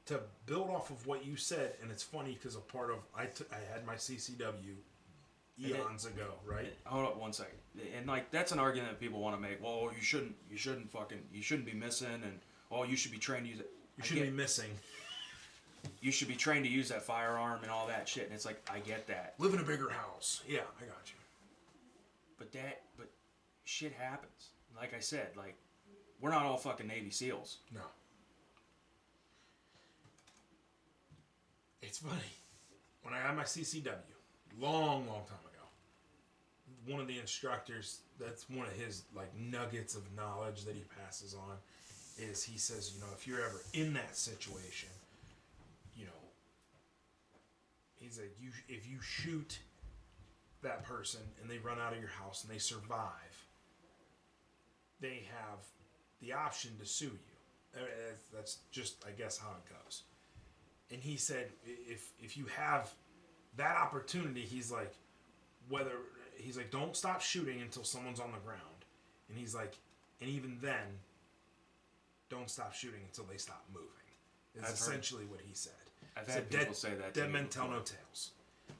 To build off of what you said, and it's funny because I had my CCW eons ago, right? Hold up one second. And like that's an argument that people want to make. Well, you shouldn't be missing, and you should be trained to use it. You shouldn't be missing. You should be trained to use that firearm and all that shit. And it's like, I get that. Live in a bigger house. Yeah, I got you. But shit happens. Like I said, like we're not all fucking Navy SEALs. No. It's funny. When I had my CCW, long time ago, one of the instructors, that's one of his like nuggets of knowledge that he passes on, is he says, if you're ever in that situation, he's like, if you shoot that person and they run out of your house and they survive, they have the option to sue you. That's just, I guess, how it goes. And he said, if you have that opportunity, he's like, don't stop shooting until someone's on the ground. And he's like, and even then, don't stop shooting until they stop moving. Is essentially what he said. I've had people say that to me. Dead men tell no tales.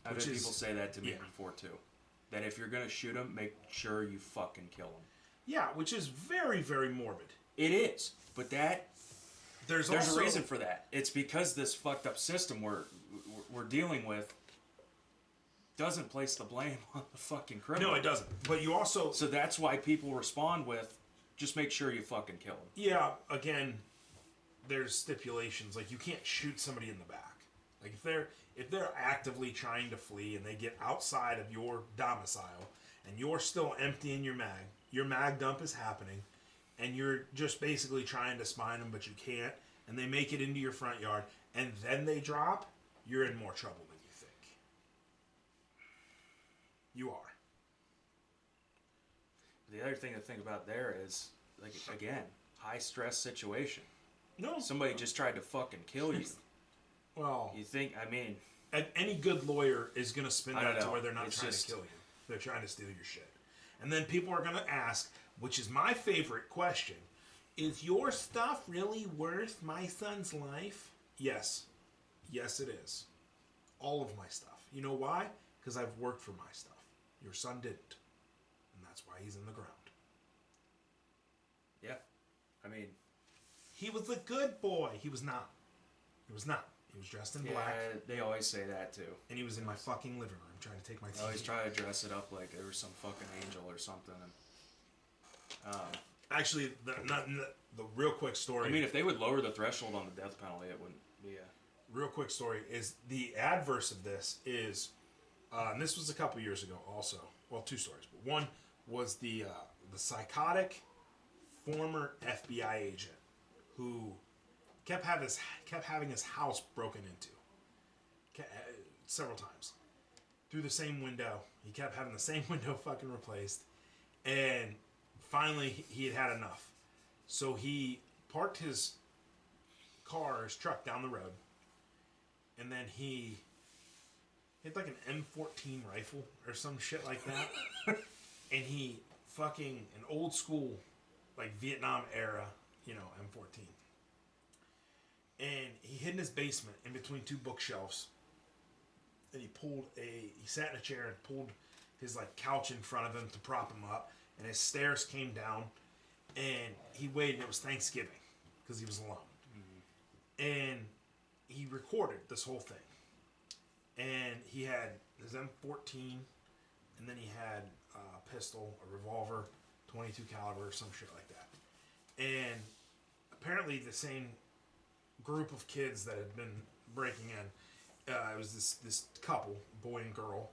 I've had people say that to me before too. That if you're gonna shoot them, make sure you fucking kill them. Yeah, which is very, very morbid. It is, but there's also a reason for that. It's because this fucked up system we're dealing with doesn't place the blame on the fucking criminal. No, it doesn't. But you also... So that's why people respond with, just make sure you fucking kill them. Yeah, again, there's stipulations. Like, you can't shoot somebody in the back. Like, if they're actively trying to flee and they get outside of your domicile and you're still emptying your mag dump is happening, and you're just basically trying to spine them, but you can't, and they make it into your front yard, and then they drop, you're in more trouble than you think. You are. The other thing to think about there is, like, again, high stress situation. No. Somebody just tried to fucking kill you. Well, You think, I mean... any good lawyer is going to spin that to where they're not It's trying just... to kill you. They're trying to steal your shit. And then people are going to ask, which is my favorite question, is your stuff really worth my son's life? Yes. Yes, it is. All of my stuff. You know why? Because I've worked for my stuff. Your son didn't. And that's why he's in the ground. Yeah. I mean... He was a good boy. He was not. He was not. He was dressed in black. They always say that, too. And he was in my fucking living room trying to take my TV. They always try to dress it up like there was some fucking angel or something. And, actually, the real quick story... I mean, if they would lower the threshold on the death penalty, it wouldn't be a... Real quick story is the adverse of this is... and this was a couple years ago also. Well, two stories. But one was the psychotic former FBI agent who kept having his house broken into several times through the same window. He kept having the same window fucking replaced, and finally he had enough. So he parked his truck down the road, and then he had like an M14 rifle or some shit like that, and he fucking an old school like Vietnam era, M14. And he hid in his basement in between two bookshelves. And he sat in a chair and pulled his like couch in front of him to prop him up. And his stairs came down. And he waited, and it was Thanksgiving because he was alone. Mm-hmm. And he recorded this whole thing. And he had his M14, and then he had a pistol, a revolver, 22 caliber, or some shit like that. And apparently the same group of kids that had been breaking in, it was this couple, boy and girl.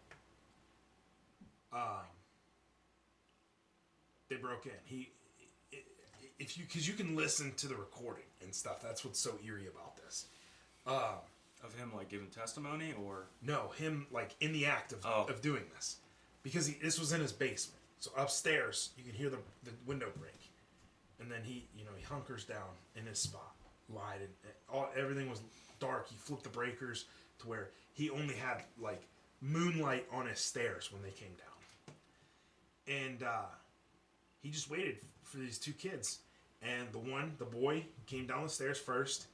They broke in. Because you can listen to the recording and stuff. That's what's so eerie about this. Of him, like, giving testimony, or... No, him, like, in the act of doing this. Because this was in his basement. So upstairs, you can hear the window break. And then he hunkers down in his spot. Lied. And everything was dark. He flipped the breakers to where he only had, like, moonlight on his stairs when they came down. And he just waited for these two kids. And the boy, came down the stairs first.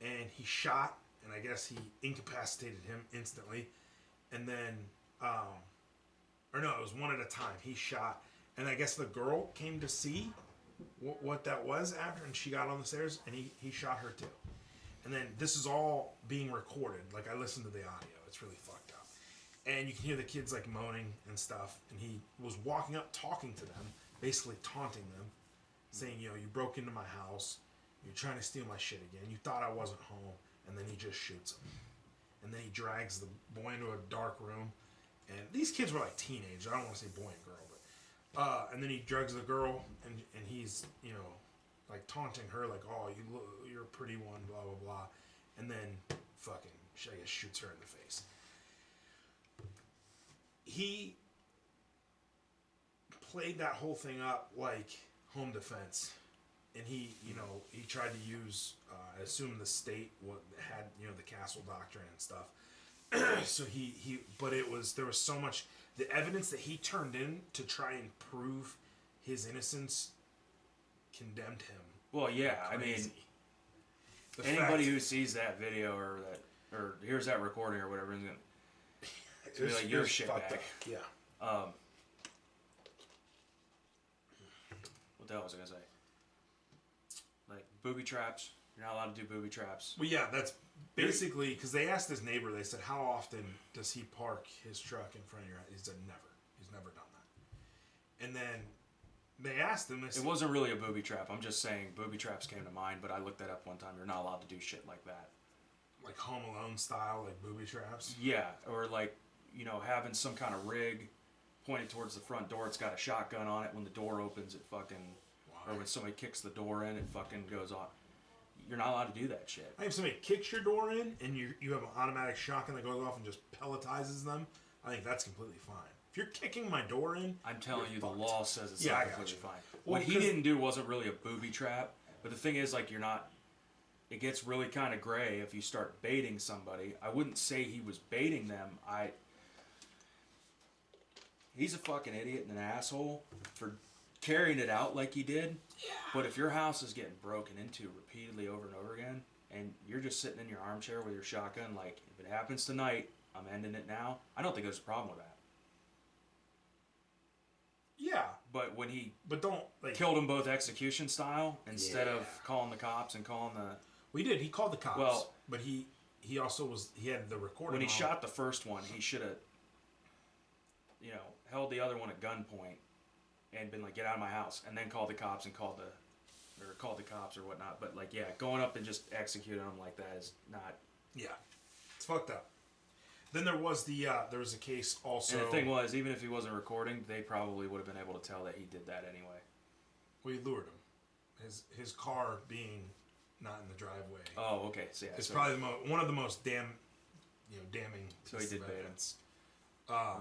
And he shot... And I guess he incapacitated him instantly. And then, or no, it was one at a time. He shot. And I guess the girl came to see what that was after. And she got on the stairs and he shot her too. And then this is all being recorded. Like, I listened to the audio. It's really fucked up. And you can hear the kids like moaning and stuff. And he was walking up talking to them. Basically taunting them. Saying, you broke into my house. You're trying to steal my shit again. You thought I wasn't home. And then he just shoots him. And then he drags the boy into a dark room. And these kids were like teenagers. I don't want to say boy and girl, but... and then he drugs the girl, and he's, like taunting her, like, oh, you're a pretty one, blah, blah, blah. And then fucking, I guess, shoots her in the face. He played that whole thing up like home defense. And he tried to use, I assume the state had, the castle doctrine and stuff. So there was so much, the evidence that he turned in to try and prove his innocence condemned him. Well, yeah, crazy. I mean, anybody who sees that video or hears that recording or whatever is going to be like, you're a shitbag. Yeah. What the hell was I going to say? Like, booby traps. You're not allowed to do booby traps. Well, yeah, that's basically... Because they asked his neighbor, they said, how often does he park his truck in front of your house? He said, never. He's never done that. And then They asked him. It wasn't really a booby trap. I'm just saying booby traps came to mind, but I looked that up one time. You're not allowed to do shit like that. Like Home Alone style, like booby traps? Yeah, or like, having some kind of rig pointed towards the front door. It's got a shotgun on it. When the door opens, it fucking... Why? Or when somebody kicks the door in, it fucking goes on. You're not allowed to do that shit. If somebody kicks your door in and you have an automatic shotgun that goes off and just pelletizes them, I think that's completely fine. If you're kicking my door in, I'm telling you, fucked. The law says it's not completely fine. Well, what he didn't do wasn't really a booby trap, but the thing is, like, you're not... It gets really kind of gray if you start baiting somebody. I wouldn't say he was baiting them. He's a fucking idiot and an asshole for carrying it out like he did. Yeah. But if your house is getting broken into repeatedly over and over again, and you're just sitting in your armchair with your shotgun, like, if it happens tonight, I'm ending it now, I don't think there's a problem with that. Yeah. But when he don't, like, killed them both execution style, instead of calling the cops and calling the... We did. He called the cops. Well, but he also was... He had the recording when he on. shot the first one, he should have, held the other one at gunpoint and been like, get out of my house, and then called the cops and called the cops or whatnot. But, like, yeah, going up and just executing them like that is not... Yeah. It's fucked up. Then there was there was a case also... And the thing was, even if he wasn't recording, they probably would have been able to tell that he did that anyway. We lured him. His car being not in the driveway. Oh, okay. So, yeah, it's probably one of the most damning... So he did bait him. Um,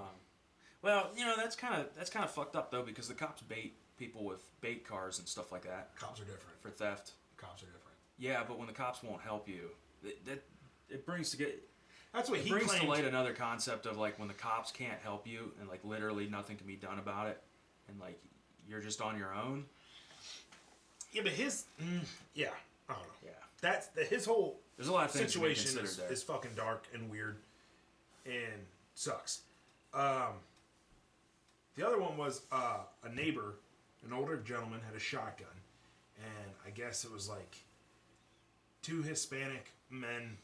Well, that's kind of fucked up though, because the cops bait people with bait cars and stuff like that. Cops are different. For theft. Cops are different. Yeah, but when the cops won't help you, it brings to get. That's what he brings claimed. to light another concept of, like, when the cops can't help you and, like, literally nothing can be done about it, and, like, you're just on your own. Yeah, but his yeah, I don't know. Yeah, that's his whole. There's a lot of things situation is fucking dark and weird, and sucks. The other one was a neighbor, an older gentleman, had a shotgun, and I guess it was like two Hispanic men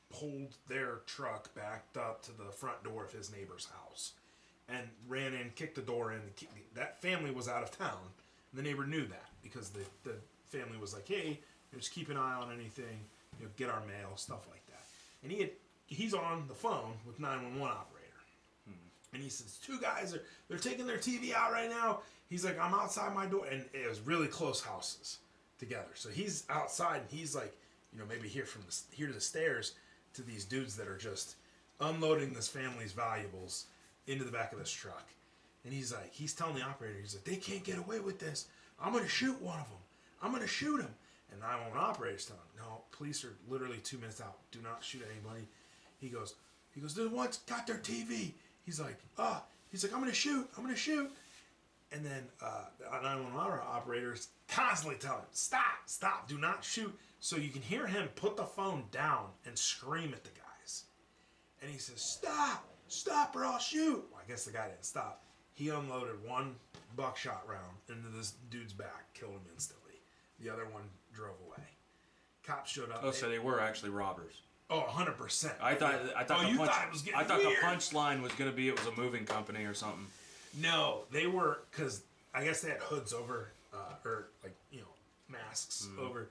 pulled their truck backed up to the front door of his neighbor's house and ran in, kicked the door in. That family was out of town, and the neighbor knew that because the family was like, hey, just keep an eye on anything, get our mail, stuff like that. And he's on the phone with 911 operator. And he says, two guys, they're taking their TV out right now. He's like, I'm outside my door. And it was really close houses together. So he's outside, and he's like, maybe here to the stairs to these dudes that are just unloading this family's valuables into the back of this truck. And he's telling the operator, he's like, they can't get away with this. I'm going to shoot one of them. I'm going to shoot him. And 911 operator's telling him, no, police are literally 2 minutes out. Do not shoot anybody. He goes, the one's got their TV. He's like, I'm going to shoot. And then the 911 operator's constantly telling him, stop, do not shoot. So you can hear him put the phone down and scream at the guys. And he says, stop or I'll shoot. Well, I guess the guy didn't stop. He unloaded one buckshot round into this dude's back, killed him instantly. The other one drove away. Cops showed up. Oh, so they were actually robbers. Oh, 100%. I thought the punchline was going to be it was a moving company or something. No, they were, because I guess they had hoods over, or like, masks over.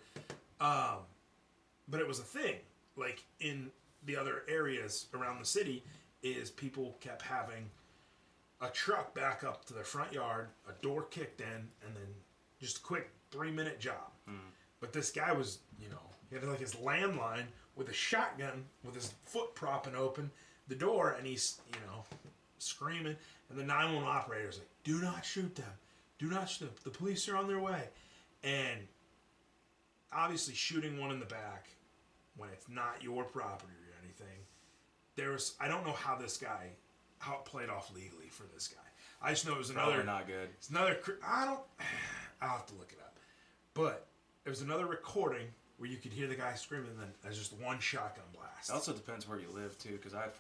But it was a thing. Like in the other areas around the city, is people kept having a truck back up to their front yard, a door kicked in, and then just a quick 3-minute job. But this guy was, he had like his landline with a shotgun with his foot propping open the door, and he's, screaming. And the 911 operator's like, do not shoot them. Do not shoot them. The police are on their way. And obviously shooting one in the back when it's not your property or anything, I don't know how it played off legally for this guy. I just know it was Probably not good. It's another, I'll have to look it up. But there was another recording where you could hear the guy screaming, and then there's just one shotgun blast. It also depends where you live, too, because I've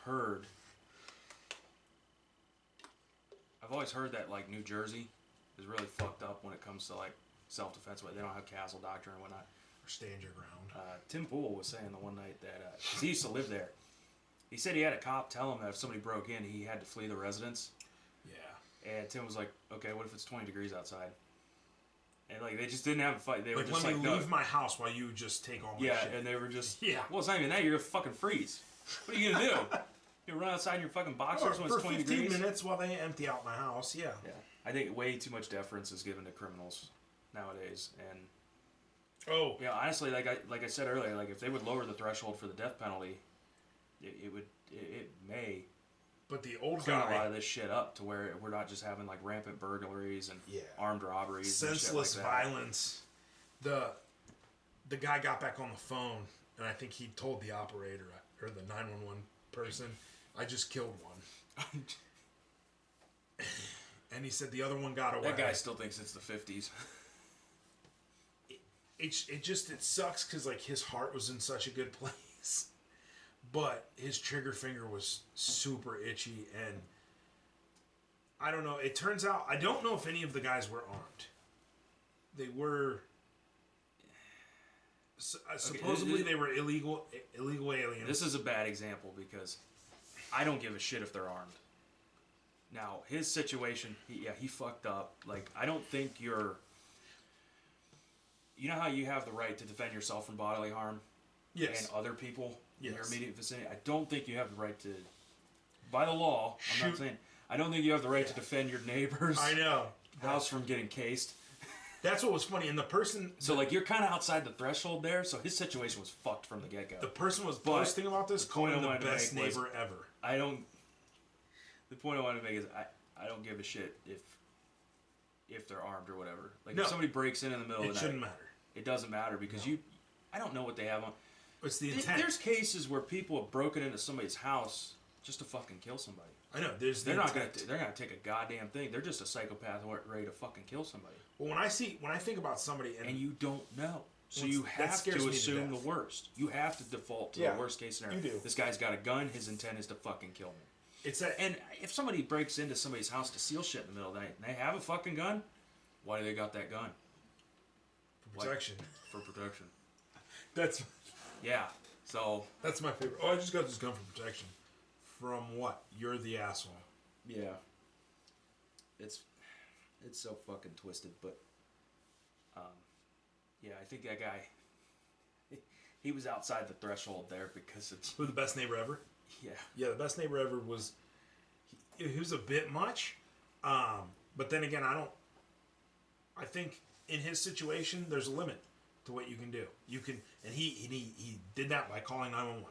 always heard that, like, New Jersey is really fucked up when it comes to, like, self-defense. They don't have castle doctrine and whatnot. Or stand your ground. Tim Pool was saying the one night that, because he used to live there, he said he had a cop tell him that if somebody broke in, he had to flee the residence. Yeah. And Tim was like, okay, what if it's 20 degrees outside? And like they just didn't have a fight. They were Like, just let like, me no. leave my house while you just take all my shit. And they were just Yeah. Well, it's not even that. You're gonna fucking freeze. What are you gonna do? You run outside in your fucking boxers when it's 20 15 degrees? minutes while they empty out my house. Yeah. Yeah, I think way too much deference is given to criminals nowadays, and honestly, like I said earlier, like if they would lower the threshold for the death penalty, it may. But the old clean guy, a lot of this shit up to where we're not just having like rampant burglaries and armed robberies, senseless and shit like that. violence. The guy got back on the phone, and I think he told the operator or the 911 person, "I just killed one." And he said the other one got away. That guy still thinks it's the 50s. It sucks because like his heart was in such a good place, but his trigger finger was super itchy, and I don't know. It turns out I don't know if any of the guys were armed. They were supposedly they were illegal aliens. This is a bad example because I don't give a shit if they're armed. Now his situation, he fucked up. Like I don't think you're. You know how you have the right to defend yourself from bodily harm? Yes. And other people in your immediate vicinity? I don't think you have the right to, by the law, I'm not saying, I don't think you have the right to defend your neighbor's house from getting cased. That's what was funny. And the person... So, like, you're kind of outside the threshold there, so his situation was fucked from the get-go. The person was boasting about this, calling him the best neighbor ever. The point I wanted to make is I don't give a shit if they're armed or whatever. Like, if somebody breaks in the middle of the night... It shouldn't matter. It doesn't matter because I don't know what they have on. It's the intent. There's cases where people have broken into somebody's house just to fucking kill somebody. I know. They're not gonna take a goddamn thing. They're just a psychopath ready to fucking kill somebody. Well, when I think about somebody and you don't know, so you have to assume the worst. You have to default to the worst case scenario. You do. This guy's got a gun. His intent is to fucking kill me. And if somebody breaks into somebody's house to steal shit in the middle of the night and they have a fucking gun, why do they got that gun? Protection. For protection. So that's my favorite. Oh, I just got this gun for protection. From what? You're the asshole. Yeah. It's so fucking twisted, but I think that guy he was outside the threshold there because it's the best neighbor ever. Yeah. Yeah, the best neighbor ever was he was a bit much. But then again, I think in his situation, there's a limit to what you can do. You can, and he did that by calling 911.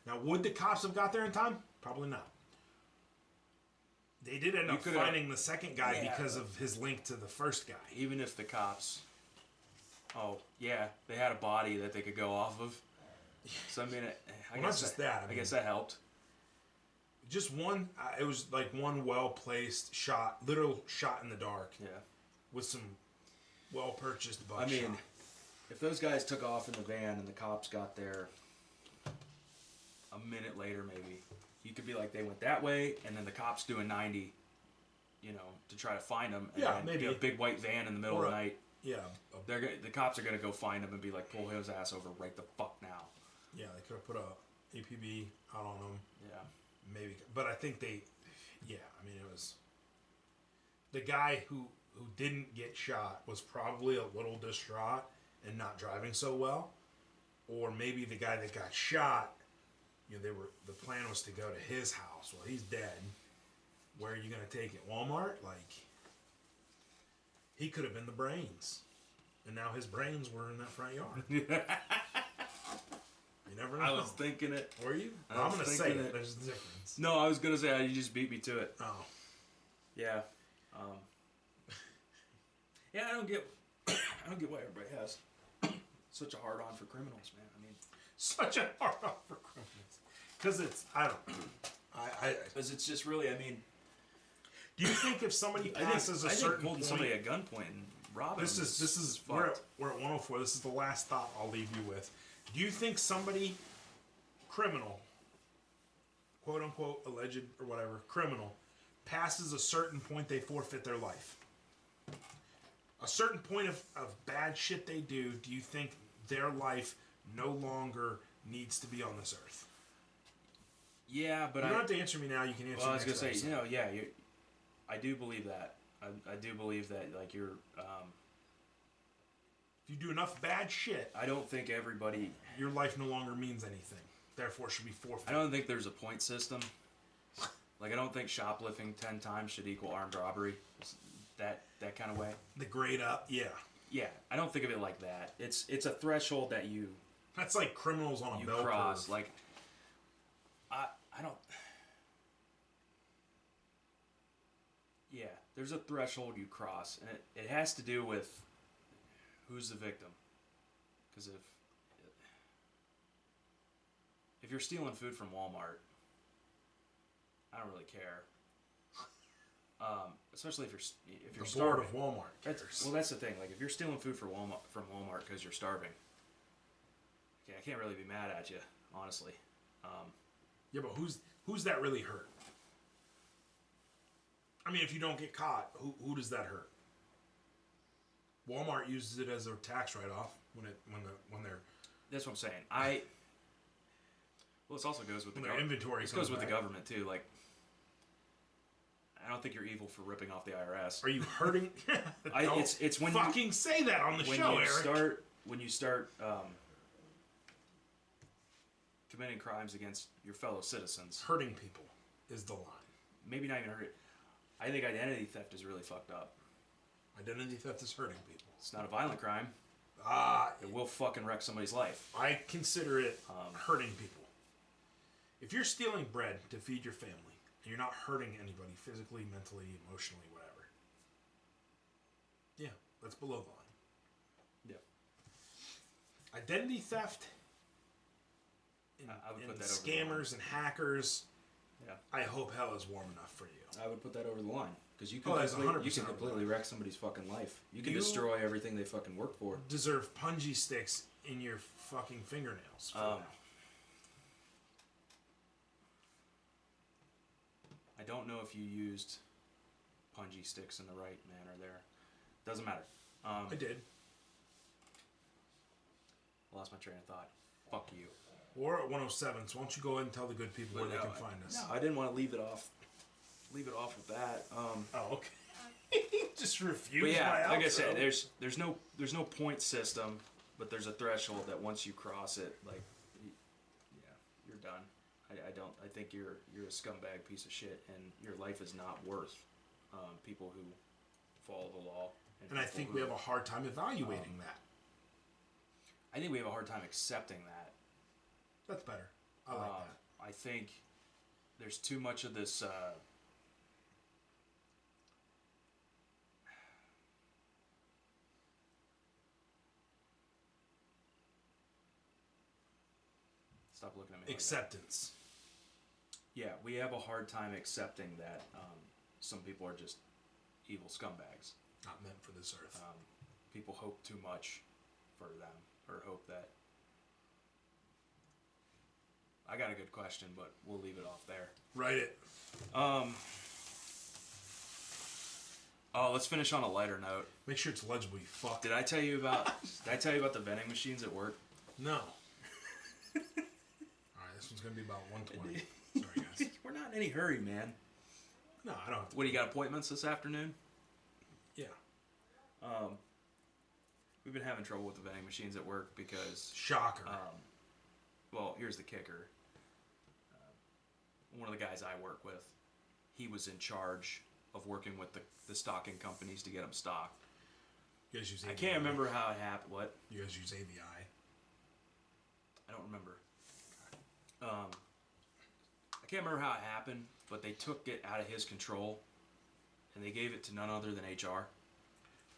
Now, would the cops have got there in time? Probably not. They did end up finding the second guy because of his link to the first guy. Even if the cops, they had a body that they could go off of. So I mean, I guess that helped. Just one. It was like one well-placed shot, literal shot in the dark. Yeah. With some well-purchased buckshot. I mean, if those guys took off in the van and the cops got there a minute later, maybe you could be like they went that way, and then the cops doing 90, to try to find them. And then maybe a big white van in the middle of the night. Yeah. The cops are gonna go find him and be like, pull his ass over right the fuck now. Yeah, they could have put a APB out on him. Yeah. Maybe, but I think it was the guy who didn't get shot was probably a little distraught and not driving so well, or maybe the guy that got shot, the plan was to go to his house. Well, he's dead. Where are you gonna take it? Walmart? Like, he could have been the brains, and now his brains were in that front yard. You never know. I was thinking it. Were you? I'm gonna say it. There's a difference. No, I was gonna say you just beat me to it. Oh. Yeah. I don't get why everybody has such a hard on for criminals, man. I mean, such a hard on for criminals. Because because it's just really, I mean. Do you think if somebody passes a certain point, somebody at gunpoint and robbing this is we're at 104. This is the last thought I'll leave you with. Do you think somebody criminal, quote unquote alleged or whatever criminal, passes a certain point they forfeit their life? A certain point of bad shit they do you think their life no longer needs to be on this earth? Yeah, but you don't have to answer me now. You can answer. Well, I was gonna say, I do believe that. I do believe that, like, you're. If you do enough bad shit, I don't think everybody. your life no longer means anything. Therefore, should be forfeit. I don't think there's a point system. Like, I don't think shoplifting 10 times should equal armed robbery. That kind of way. The grade up, yeah. Yeah, I don't think of it like that. It's a threshold that you That's like criminals on a bell cross. curve. Like, I don't. Yeah, there's a threshold you cross, and it has to do with who's the victim. Because if you're stealing food from Walmart, I don't really care. Especially if you're the starving. board of Walmart cares. That's the thing. Like, if you're stealing food from Walmart because you're starving, okay, I can't really be mad at you, honestly. Yeah, but who's that really hurt? I mean, if you don't get caught, who does that hurt? Walmart uses it as a tax write-off when they're. That's what I'm saying. Well, this also goes with the their inventory. This goes with the government too. Like, I don't think you're evil for ripping off the IRS. Are you hurting? It's when fucking say that on the show, Eric. When you start committing crimes against your fellow citizens, Hurting people is the line. maybe not even hurt. I think identity theft is really fucked up. Identity theft is hurting people. It's not a violent crime. It will fucking wreck somebody's life. I consider it hurting people. If you're stealing bread to feed your family and you're not hurting anybody physically, mentally, emotionally, whatever, yeah, that's below the line. Yeah. Identity theft I would and put that over the line. scammers and hackers. Yeah. I hope hell is warm enough for you. I would put that over the line because you that's 100% you can completely wreck somebody's fucking life. You can destroy everything they fucking work for. Deserve punji sticks in your fucking fingernails for that. I don't know if you used punji sticks in the right manner there. Doesn't matter. I did. I lost my train of thought. Fuck you. We're at 107, so why don't you go ahead and tell the good people where they can find us? No, I didn't want to leave it off. Leave it off with that. Oh, okay. Just refuse. But yeah, my like outro. I said, there's no point system, but there's a threshold that once you cross it, like, yeah, you're done. I think you're a scumbag piece of shit, and your life is not worth people who follow the law. And I think we have a hard time evaluating that. I think we have a hard time accepting that. That's better. I like that. I think there's too much of this. Stop looking at me. Acceptance. Yeah, we have a hard time accepting that some people are just evil scumbags. Not meant for this earth. People hope too much for them, or hope that. I got a good question, but we'll leave it off there. Write it. Oh, let's finish on a lighter note. Make sure it's legible, you fuck. Did I tell you about the vending machines at work? No. Alright, this one's going to be about 120. Sorry, guys. We're not in any hurry, man. No, I don't have to. What, do you got appointments this afternoon? Yeah. We've been having trouble with the vending machines at work because... Shocker. Well, here's the kicker. One of the guys I work with, he was in charge of working with the stocking companies to get them stocked. You guys use AVI? I can't remember how it happened. What? You guys use AVI? I don't remember. I can't remember how it happened, but they took it out of his control, and they gave it to none other than HR.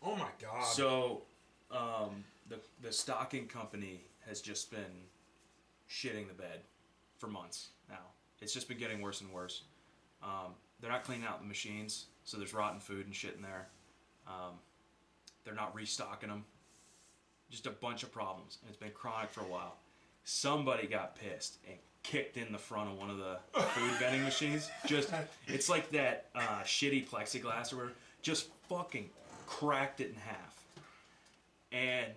Oh my god. So, the stocking company has just been shitting the bed for months now. It's just been getting worse and worse. They're not cleaning out the machines, so there's rotten food and shit in there. They're not restocking them. Just a bunch of problems, and it's been chronic for a while. Somebody got pissed and kicked in the front of one of the food vending machines. It's like that shitty plexiglass or whatever. Just fucking cracked it in half. And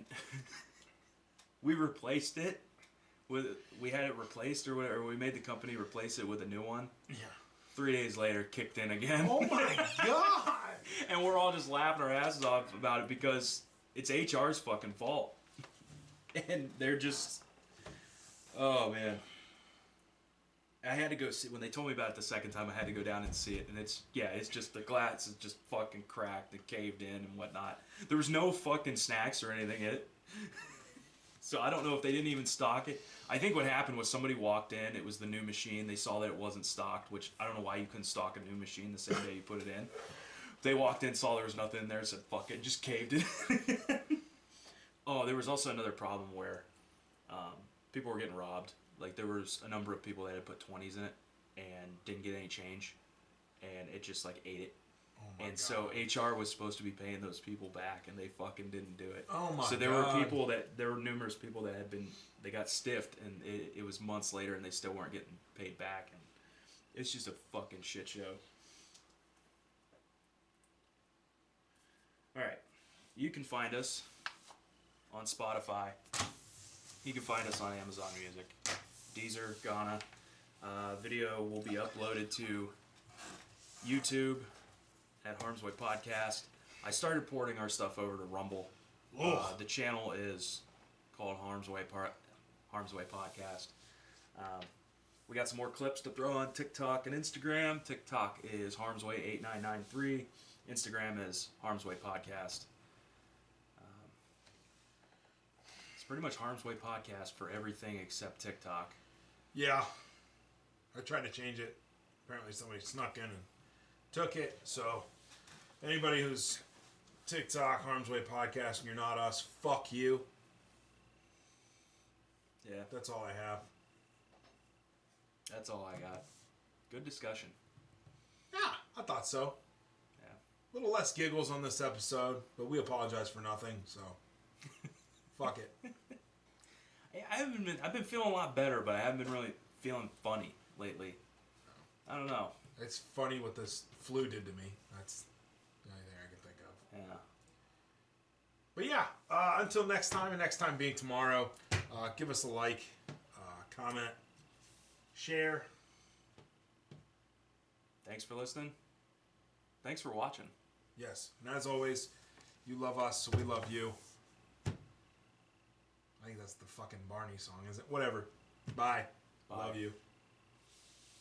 we replaced it. We had it replaced or whatever. We made the company replace it with a new one. Yeah. 3 days later, kicked in again. Oh my god! And we're all just laughing our asses off about it because it's HR's fucking fault. And they're just, oh man. I had to go see, when they told me about it the second time, I had to go down and see it. And it's just, the glass is just fucking cracked and caved in and whatnot. There was no fucking snacks or anything in it. So I don't know if they didn't even stock it. I think what happened was somebody walked in, it was the new machine, they saw that it wasn't stocked, which I don't know why you couldn't stock a new machine the same day you put it in. They walked in, saw there was nothing in there, said fuck it, just caved it. Oh, there was also another problem where people were getting robbed. Like, there was a number of people that had put 20s in it and didn't get any change, and it just like ate it. Oh my God. So HR was supposed to be paying those people back, and they fucking didn't do it. Oh my God. So there were numerous people that they got stiffed, and it was months later, and they still weren't getting paid back, and it's just a fucking shit show. All right, you can find us on Spotify. You can find us on Amazon Music, Deezer, Ghana. Video will be uploaded to YouTube at Harm's Way Podcast. I started porting our stuff over to Rumble. The channel is called Harm's Way Podcast. We got some more clips to throw on TikTok and Instagram. TikTok is Harm's Way 8993. Instagram is Harm's Way Podcast. It's pretty much Harm's Way Podcast for everything except TikTok. Yeah. I tried to change it. Apparently somebody snuck in and took it. So anybody who's TikTok, Harm's Way Podcast, and you're not us, fuck you. Yeah. That's all I have. That's all I got. Good discussion. Yeah, I thought so. Yeah. A little less giggles on this episode, but we apologize for nothing, so fuck it. I've been feeling a lot better, but I haven't been really feeling funny lately. I don't know. It's funny what this flu did to me. That's the only thing I can think of. Yeah. But yeah, until next time, and next time being tomorrow, give us a like, comment, share. Thanks for listening. Thanks for watching. Yes, and as always, you love us, so we love you. I think that's the fucking Barney song, is it? Whatever. Bye. Bye. Love you.